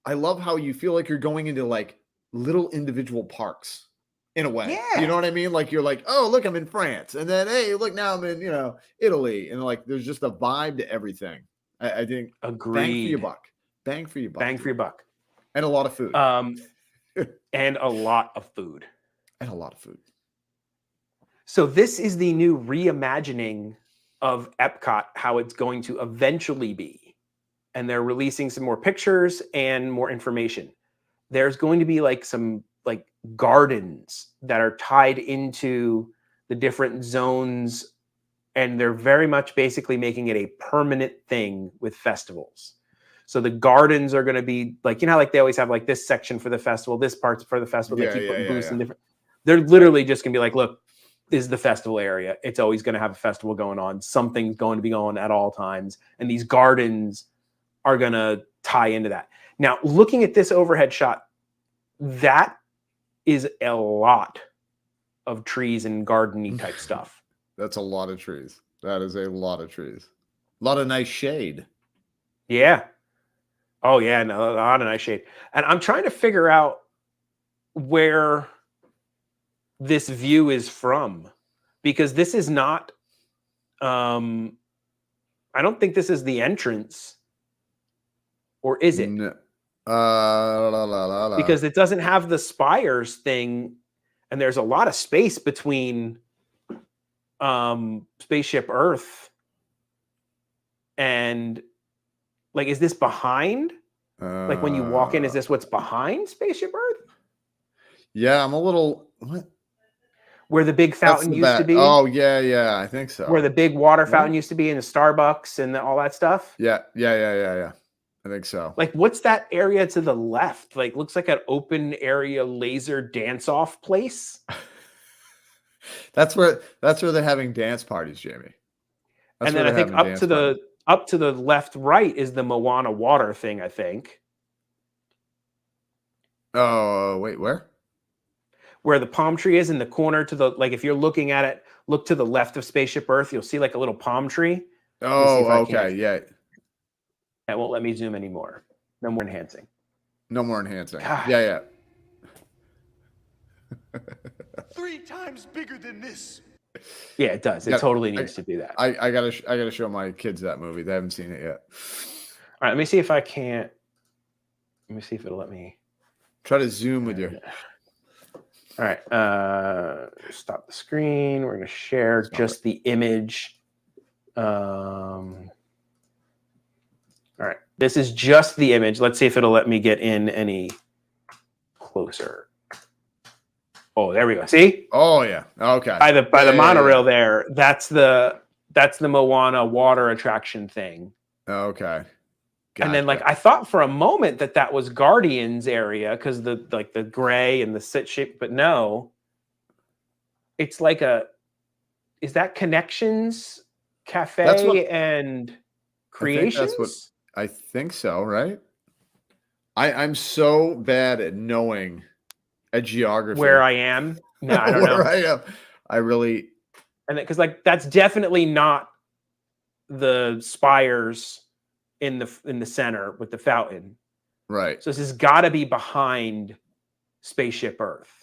I love how you feel like you're going into like little individual parks in a way. Yeah. You know what I mean? Like you're like, oh, look, I'm in France. And then, hey, look, now I'm in, Italy. And like, there's just a vibe to everything. I think Agreed. bang for your buck. Bang for your buck. Bang for your buck. And a lot of food. And a lot of food. And a lot of food. So this is the new reimagining of Epcot, how it's going to eventually be. And they're releasing some more pictures and more information. There's going to be like some like gardens that are tied into the different zones. And they're very much basically making it a permanent thing with festivals. So the gardens are going to be like, like they always have like this section for the festival, this part's for the festival. They keep putting booths in different. They're literally just going to be like, look, this is the festival area. It's always going to have a festival going on. Something's going to be going at all times. And these gardens are going to tie into that. Now, looking at this overhead shot, that is a lot of trees and garden-y type stuff. That's a lot of trees. That is a lot of trees. A lot of nice shade. Yeah. Oh, yeah. No, a lot of nice shade. And I'm trying to figure out where this view is from, because this is not, I don't think this is the entrance, or is it? No. Because it doesn't have the spires thing, and there's a lot of space between Spaceship Earth and like, is this behind? Like when you walk in, is this what's behind Spaceship Earth? Yeah, I'm a little what? Where the big fountain used to be? Oh yeah, I think so. Where the big water fountain used to be, and the Starbucks and all that stuff? Yeah. I think so. Like, what's that area to the left? Like, looks like an open area laser dance-off place. That's where they're having dance parties, Jamie. And then I think up to the left right is the Moana water thing, I think. Oh, wait, where? Where the palm tree is in the corner to the, like, if you're looking at it, look to the left of Spaceship Earth, you'll see like a little palm tree. Oh, okay, yeah. That won't let me zoom anymore. No more enhancing. No more enhancing. God. Yeah. 3 times bigger than this. Yeah, it does. It totally needs to do that. I gotta show my kids that movie. They haven't seen it yet. All right, let me see if I can't. Let me see if it'll let me. Try to zoom with your. All right, stop the screen. We're going to share just the image. All right, this is just the image. Let's see if it'll let me get in any closer. Oh, there we go. See? Oh yeah. Okay. By the monorail there. That's the Moana water attraction thing. Okay. And then, like, I thought for a moment that was Guardians area because the gray and the sit shape, but no, it's like is that Connections Cafe and Creations? I think so, right? I'm so bad at knowing at geography. Where I am? No, I don't know. Where I am. I really. And because like that's definitely not the spires in the center with the fountain. Right. So this has got to be behind Spaceship Earth.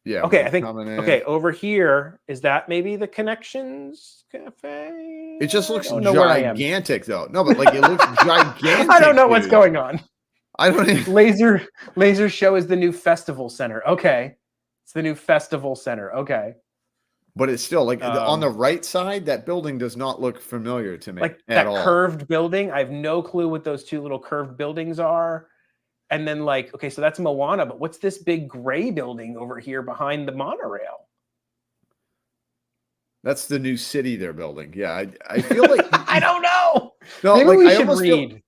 Yeah. Okay, we're I think. coming in. Okay, over here is that maybe the Connections Cafe? It just looks I don't know where I am. gigantic, though. No, but like it looks gigantic. I don't know what's dude. going on. I don't even. Laser Show is the new festival center. Okay, it's the new festival center. Okay, But it's still like on the right side, that building does not look familiar to me like at that all. curved building. I have no clue what those two little curved buildings are. And then like, okay, so that's Moana, but what's this big gray building over here behind the monorail? That's the new city they're building. Yeah, I feel like I don't know. no, Maybe like we I should almost read. feel.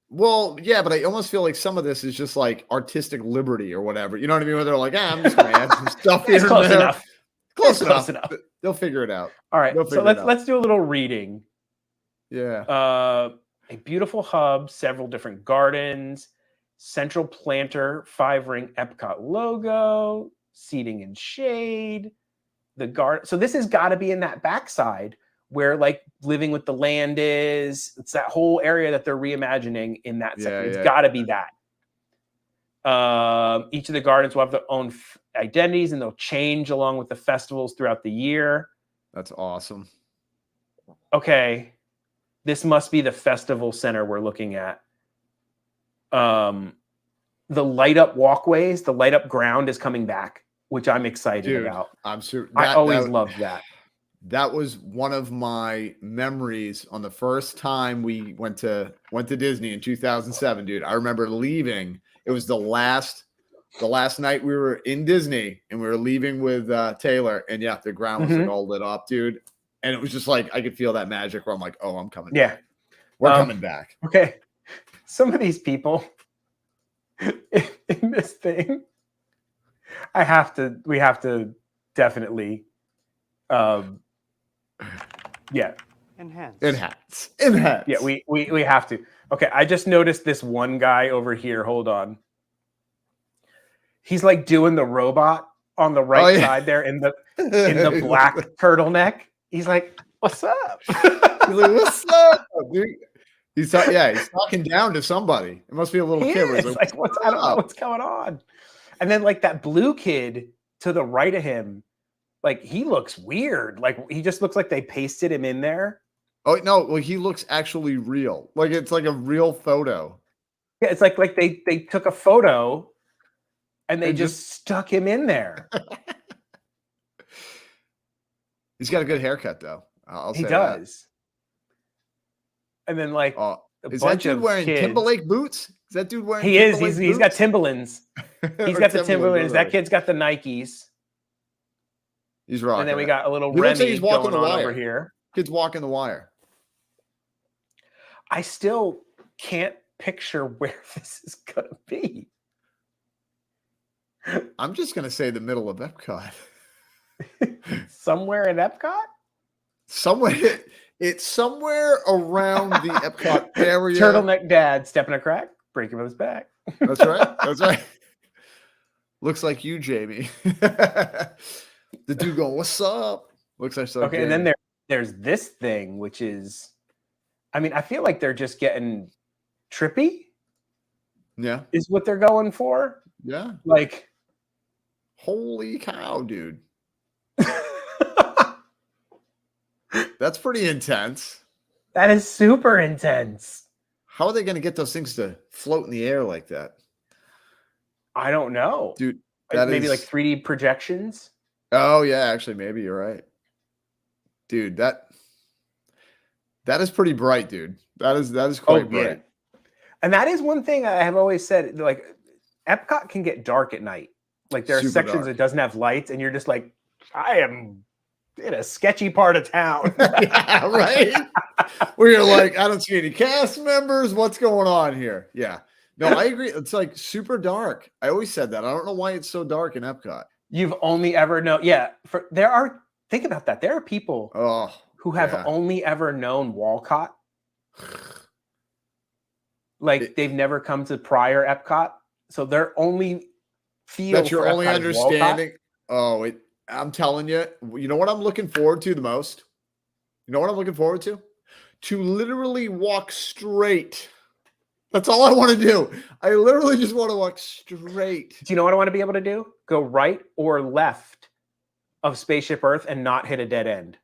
Well, yeah, but I almost feel like some of this is just like artistic liberty or whatever. You know what I mean? Where they're like, I'm just gonna add some stuff It's here. close and there. enough. Close It's enough. close enough. They'll figure it out. All right, They'll so figure it out. let's do a little reading. Yeah. A beautiful hub, several different gardens, central planter, 5-ring Epcot logo, seating and shade, the garden. So this has got to be in that backside where like Living with the Land is. It's that whole area that they're reimagining in that section. It's got to be that. Each of the gardens will have their own identities and they'll change along with the festivals throughout the year. That's awesome. Okay. This must be the festival center we're looking at. The light up walkways, the light up ground is coming back, which I'm excited about. I'm sure. I always loved that. That was one of my memories on the first time we went to Disney in 2007, dude. I remember leaving. It was the last night we were in Disney and we were leaving with Taylor, and yeah, the ground was like all lit up, dude. And it was just like I could feel that magic where I'm like, oh, I'm coming. Yeah. Back. We're coming back. Okay. Some of these people in this thing, we have to definitely Enhance. Yeah, we have to. Okay, I just noticed this one guy over here. Hold on. He's like doing the robot on the right side there in the black turtleneck. He's like, "What's up?" He's like, "What's up, dude?" He's talking down to somebody. It must be a little kid. He's like, I don't know what's going on. And then like that blue kid to the right of him, like he looks weird. Like he just looks like they pasted him in there. Oh no, well he looks actually real. Like it's like a real photo. Yeah, it's like they took a photo and they just stuck him in there. He's got a good haircut though. I'll say he does. And then like is that dude wearing kids. Timberlake boots? Is that dude wearing? He is. Timberlake He's got Timberlands. He's got the Timberlands. That kid's got the Nikes. He's rocking. And then we got a little Remy looks like he's walking going the on wire over here. Kid's walking the wire. I still can't picture where this is gonna be. I'm just gonna say the middle of Epcot. Somewhere in Epcot? Somewhere. It's somewhere around the Epcot area. Turtleneck dad stepping a crack, breaking with his back. That's right. That's right. Looks like you, Jamie. The dude going, "What's up?" Looks like so. Okay, and then there's this thing, which is, I mean, I feel like they're just getting trippy. Yeah. Is what they're going for. Yeah. Like, holy cow, dude. That's pretty intense. That is super intense. How are they going to get those things to float in the air like that? I don't know. Dude, maybe like 3D projections. Oh, yeah, actually, maybe you're right. Dude, that is pretty bright, dude. That is quite bright. Yeah. And that is one thing I have always said, like Epcot can get dark at night. Like there are Super sections dark. that doesn't have lights and you're just like, I am in a sketchy part of town. Yeah, right. Where you're like, I don't see any cast members. What's going on here? Yeah. No, I agree. It's like super dark. I always said that. I don't know why it's so dark in Epcot. You've only ever known. Yeah. Think about that. There are people who have only ever known Walcott. Like they've never come to prior Epcot, so their only feel That's your for only Epcot is Walcott. understanding. Oh, I'm telling you, you know what I'm looking forward to the most? You know what I'm looking forward to? To literally walk straight. That's all I want to do. I literally just want to walk straight. Do you know what I want to be able to do? Go right or left of Spaceship Earth and not hit a dead end.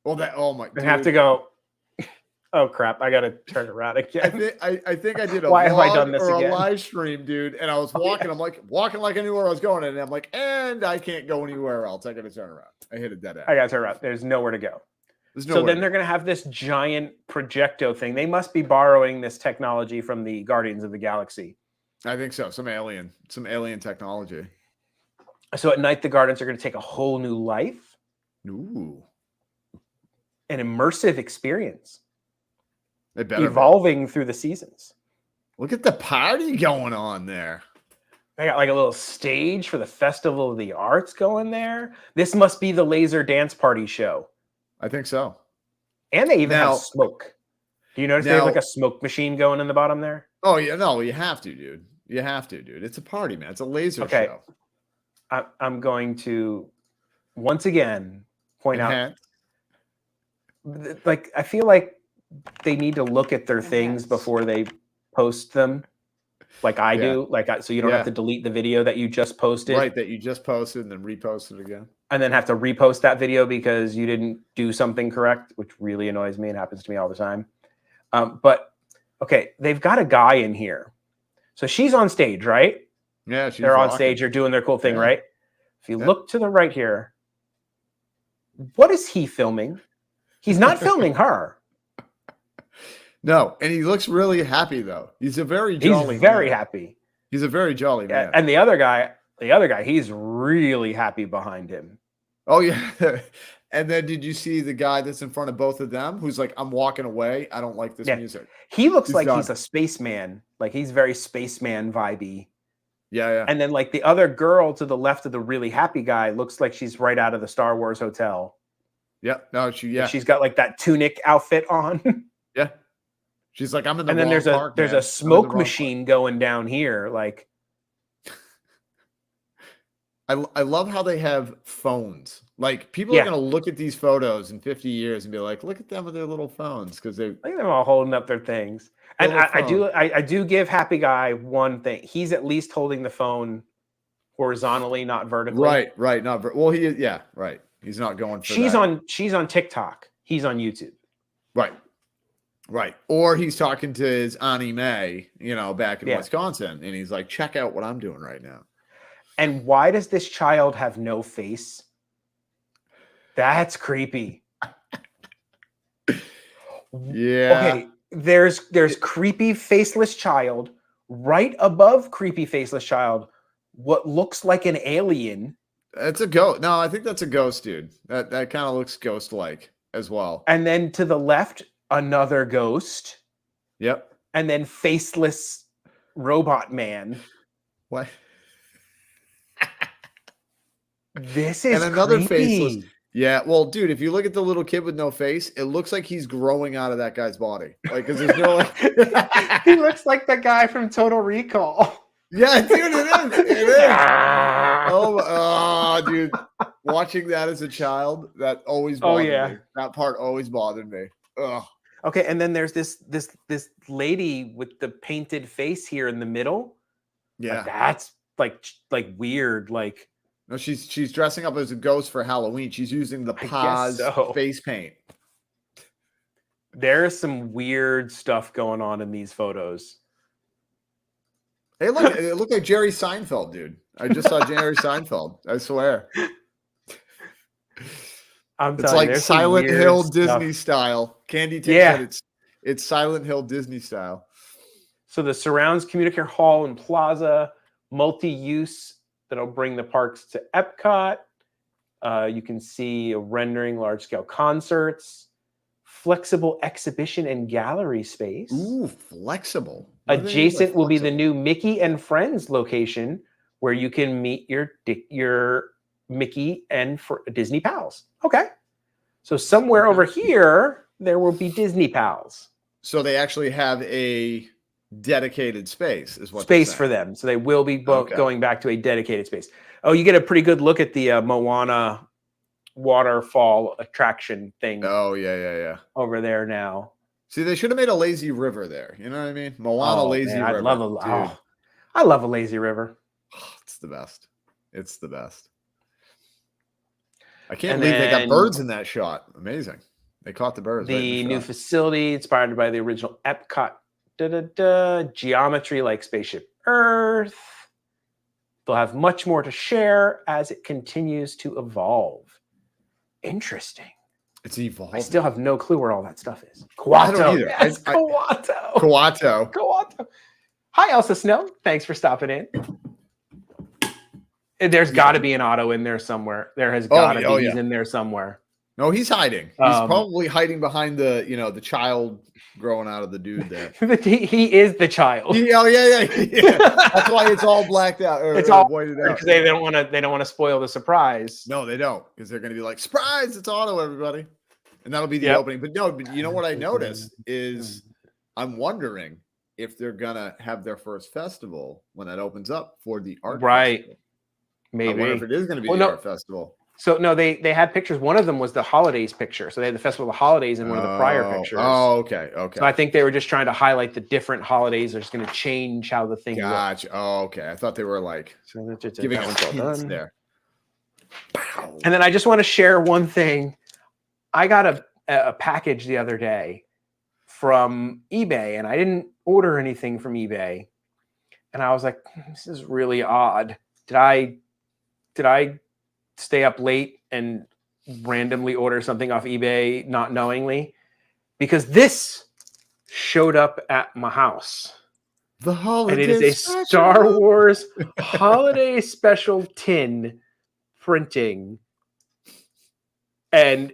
Well, oh my! And have to go. Oh crap! I gotta turn around again. I think I did a Why have I vlog done this or again? a live stream, dude. And I was walking. I'm like walking like I knew where I was going, and I'm like, and I can't go anywhere else. I gotta turn around. I hit a dead end. I gotta turn around. There's nowhere to go. So then they're going to have this giant projecto thing. They must be borrowing this technology from the Guardians of the Galaxy. I think so. Some alien technology. So at night, the Guardians are going to take a whole new life. Ooh. An immersive experience. They better evolving through the seasons. Look at the party going on there. They got like a little stage for the Festival of the Arts going there. This must be the laser dance party show. I think so. And they even have smoke. Do you notice they have like a smoke machine going in the bottom there? Oh, yeah. No, you have to, dude. You have to, dude. It's a party, man. It's a laser show. I'm going to once again point out, like, I feel like they need to look at their things before they post them. Like I do, so you don't have to delete the video that you just posted. Right, that you just posted and then repost it again. And then have to repost that video because you didn't do something correct, which really annoys me and happens to me all the time. But, okay, they've got a guy in here. So she's on stage, right? Yeah, they're on stage. They're doing their cool thing, right? If you look to the right here, what is he filming? He's not filming her. No, and he looks really happy though. He's a very jolly. He's very happy. He's a very jolly man. And the other guy, he's really happy behind him. Oh yeah. And then did you see the guy that's in front of both of them who's like, I'm walking away. I don't like this music. He looks like he's a spaceman. Like he's very spaceman vibey. Yeah, yeah. And then like the other girl to the left of the really happy guy looks like she's right out of the Star Wars hotel. Yeah. No, she's got like that tunic outfit on. Yeah. She's like, I'm in the and then there's a smoke machine going down here. Like, I love how they have phones. Like people are going to look at these photos in 50 years and be like, look at them with their little phones. Cause look at them all holding up their things. And I do give Happy Guy one thing. He's at least holding the phone horizontally, not vertically. Right. Well, he is. Yeah. Right. He's not going for she's on TikTok. He's on YouTube. Right. Or he's talking to his Annie Mae, back in Wisconsin. And he's like, check out what I'm doing right now. And why does this child have no face? That's creepy. Yeah. Okay. There's creepy faceless child right above creepy faceless child. What looks like an alien. That's a ghost. No, I think that's a ghost, dude. That kind of looks ghost-like as well. And then to the left, another ghost. Yep. And then faceless robot man. What? This is and another creepy. Faceless. Yeah, well, dude, if you look at the little kid with no face, it looks like he's growing out of that guy's body. Like, because there's no. He looks like the guy from Total Recall. Yeah, dude, it is. Oh, dude, watching that as a child, that always bothered me. That part always bothered me. Ugh. Okay, and then there's this lady with the painted face here in the middle. Yeah, like, that's like weird. Like, no, she's dressing up as a ghost for Halloween. She's using the Paz face paint. There's some weird stuff going on in these photos. Hey, look! It looked like Jerry Seinfeld, dude. I just saw Jerry Seinfeld. I swear. It's like Silent Hill Disney style. Candy said it's Silent Hill Disney style. So the surrounds communicator hall and plaza, multi-use that'll bring the parks to Epcot. You can see a rendering large-scale concerts, flexible exhibition and gallery space. Ooh, flexible. Adjacent will be the new Mickey and Friends location where you can meet your Mickey and Disney pals. Okay. So somewhere over here, there will be Disney pals. So they actually have a dedicated space is what space they're for saying. them. So they will be Okay. going back to a dedicated space. Oh, you get a pretty good look at the Moana waterfall attraction thing Oh, yeah. over there now. See, they should have made a lazy river there. You know what I mean? Moana lazy man, river. I love a lazy river. It's the best. It's the best. I can't And believe they got then birds in that shot. Amazing. They caught the birds. right in The the new shot. facility inspired by the original Epcot. Geometry like Spaceship Earth. They'll have much more to share as it continues to evolve. Interesting. It's evolving. I still have no clue where all that stuff is. I don't Kawato. either. Yes, Kawato. Kawato. Hi, Elsa Snow. Thanks for stopping in. There's got to be an auto in there somewhere. There has got to be. He's in there somewhere. No, he's hiding. He's probably hiding behind the child growing out of the dude there. He is the child. Yeah. That's why it's all blacked out. It's all whited out. because they don't want to spoil the surprise. No, they don't, because they're going to be like, surprise, it's auto, everybody. And that'll be the opening. But no, you know what I noticed is I'm wondering if they're going to have their first festival when that opens up for the art festival. Maybe. I wonder if it is going to be the art festival. So no, they had pictures. One of them was the holidays picture. So they had the Festival of the Holidays in one of the prior pictures. Oh, okay. So I think they were just trying to highlight the different holidays. They're just going to change how the thing looks. Gotcha. Oh, okay. I thought they were like giving us hints there. And then I just want to share one thing. I got a package the other day from eBay, and I didn't order anything from eBay. And I was like, this is really odd. Did I stay up late and randomly order something off eBay not knowingly? Because this showed up at my house. The holiday and it is a special. Star Wars holiday special tin printing. And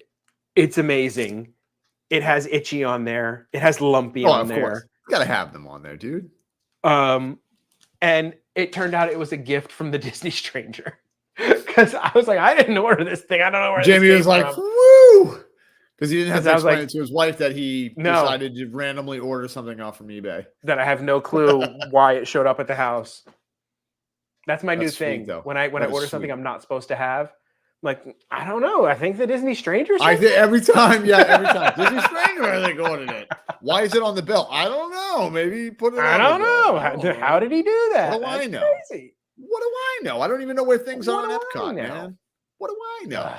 it's amazing. It has Itchy on there. It has Lumpy on there. Course. You gotta have them on there, dude. And it turned out it was a gift from the Disney Stranger. Because I was like, I didn't order this thing. I don't know where Jamie this was like, from. woo! Because he didn't have to explain like, it to his wife that he decided to randomly order something off from eBay. That I have no clue why it showed up at the house. That's my new thing. Though. When I order something I'm not supposed to have, I'm like, I don't know. I think the Disney Stranger. I think every time. Disney Stranger, I think ordered it. Why is it on the bill? I don't know. Maybe he put it. I don't know. How did he do that? What do I know? Crazy. What do I know? I don't even know where things are in Epcot, man. What do I know?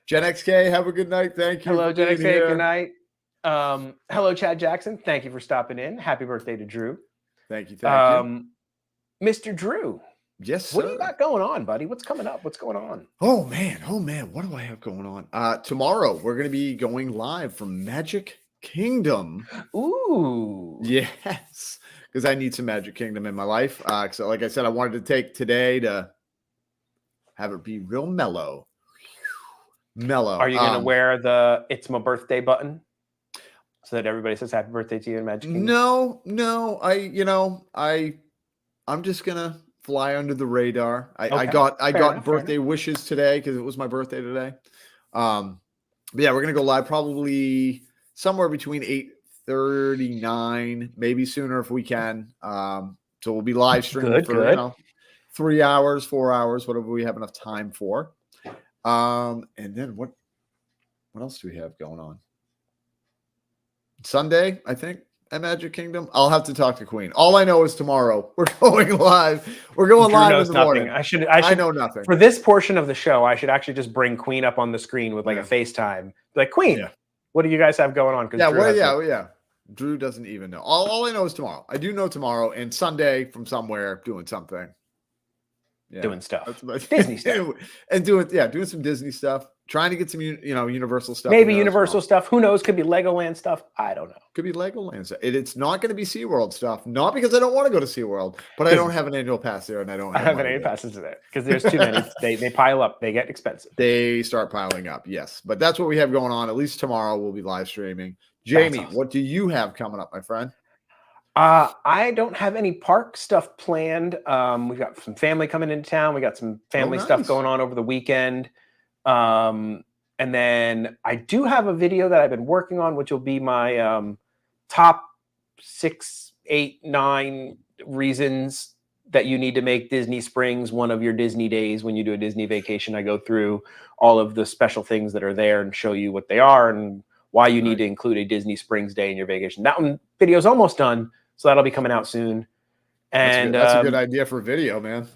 Gen XK, have a good night. Thank you. Hello, Gen XK. Good night. Hello, Chad Jackson. Thank you for stopping in. Happy birthday to Drew. Thank you. Thank you. Mr. Drew. Yes, sir. What do you got going on, buddy? What's coming up? What's going on? Oh man. What do I have going on? Tomorrow we're going to be going live from Magic Kingdom. Ooh. Yes. Because I need some Magic Kingdom in my life. So like I said, I wanted to take today to have it be real mellow. Are you going to wear the "It's my birthday" button so that everybody says "Happy birthday" to you in Magic Kingdom? No. I'm just gonna fly under the radar. I got birthday wishes today because it was my birthday today. But yeah, we're gonna go live probably somewhere between 8:39, maybe sooner if we can. So we'll be live streaming for 3 hours, 4 hours, whatever we have enough time for. And then what else do we have going on? Sunday, I think, at Magic Kingdom. I'll have to talk to Queen. All I know is tomorrow we're going live. We're going live in the morning. I know nothing. For this portion of the show, I should actually just bring Queen up on the screen with like a FaceTime. Like, Queen, what do you guys have going on? Yeah. Drew doesn't even know. All I know is tomorrow. I do know tomorrow and Sunday from somewhere doing something. Yeah, doing stuff. Disney stuff. And doing some Disney stuff. Trying to get some Universal stuff. Maybe Universal stuff. Who knows? Could be Legoland stuff. I don't know. Could be Legoland stuff. It's not going to be SeaWorld stuff. Not because I don't want to go to SeaWorld, but I don't have an annual pass there, and I have an annual passes there because there's too many. They pile up. They get expensive. They start piling up. Yes, but that's what we have going on. At least tomorrow we'll be live streaming. Jamie, awesome. What do you have coming up, my friend? I don't have any park stuff planned. We've got some family coming into town. We got some family stuff going on over the weekend. And then I do have a video that I've been working on, which will be my top 6, 8, 9 reasons that you need to make Disney Springs one of your Disney days. When you do a Disney vacation, I go through all of the special things that are there and show you what they are and why you need to include a Disney Springs day in your vacation. That one video is almost done, so that'll be coming out soon. And that's a good idea for video, man.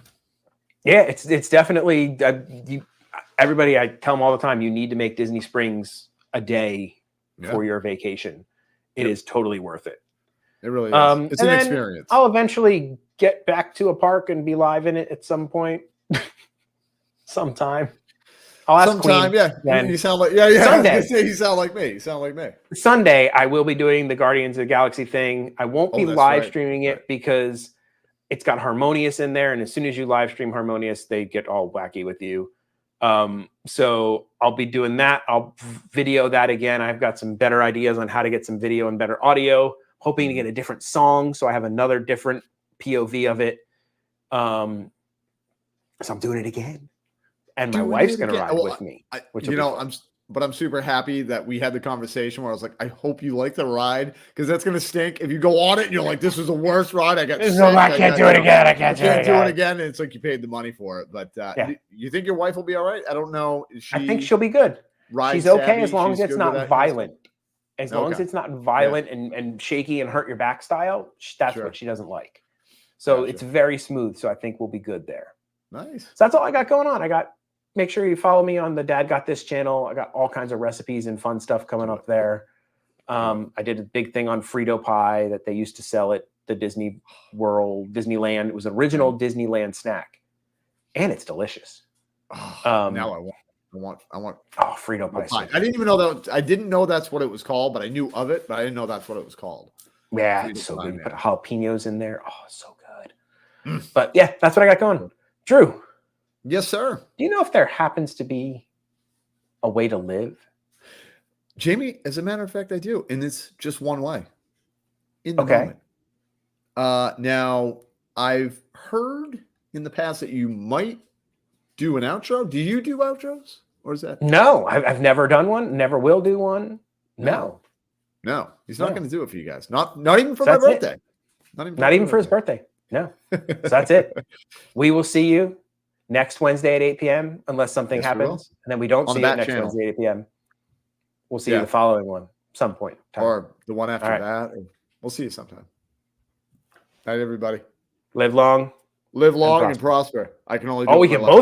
Yeah, it's definitely everybody. I tell them all the time, you need to make Disney Springs a day for your vacation. It is totally worth it. It really is. It's an experience. I'll eventually get back to a park and be live in it at some point. Sometime. I'll ask Sometime, Queen, yeah. You sound like Sunday. I was gonna say, you sound like me. You sound like me. Sunday, I will be doing the Guardians of the Galaxy thing. I won't be live streaming it because it's got Harmonious in there, and as soon as you live stream Harmonious, they get all wacky with you. So I'll be doing that. I'll video that again. I've got some better ideas on how to get some video and better audio. Hoping to get a different song, so I have another different POV of it. So I'm doing it again, and my wife's gonna ride with me. I'm super happy that we had the conversation where I was like, I hope you like the ride, because that's gonna stink if you go on it and you're like, this is the worst ride. I can't do it again. I can't do it again. And it's like you paid the money for it. But you think your wife will be all right? I don't know. I think she'll be good. She's okay as long as it's not violent. As long as it's not violent and shaky and hurt your back style, that's what she doesn't like. So it's very smooth. So I think we'll be good there. Nice. So that's all I got going on. Make sure you follow me on the Dad Got This channel. I got all kinds of recipes and fun stuff coming up there. I did a big thing on Frito pie that they used to sell at the Disney World, Disneyland. It was an original Disneyland snack, and it's delicious. Now I want Frito pie. I didn't even know that. I didn't know that's what it was called, but I knew of it, but I didn't know that's what it was called. Yeah, it's so good. You put jalapenos in there. Oh, so good. But yeah, that's what I got going. Drew. Yes, sir. Do you know if there happens to be a way to live? Jamie, as a matter of fact, I do. And it's just one way. In the moment. Now, I've heard in the past that you might do an outro. Do you do outros? Or is that? No, I've never done one. Never will do one. No. He's not going to do it for you guys. Not even for my birthday. Not even for his birthday. No. So that's it. We will see you next Wednesday at 8 p.m. unless something happens. And then we don't see you next Wednesday at 8 p.m. We'll see you the following one some point. Or the one after that. We'll see you sometime. Night, everybody. Live long and prosper. I can only do we can both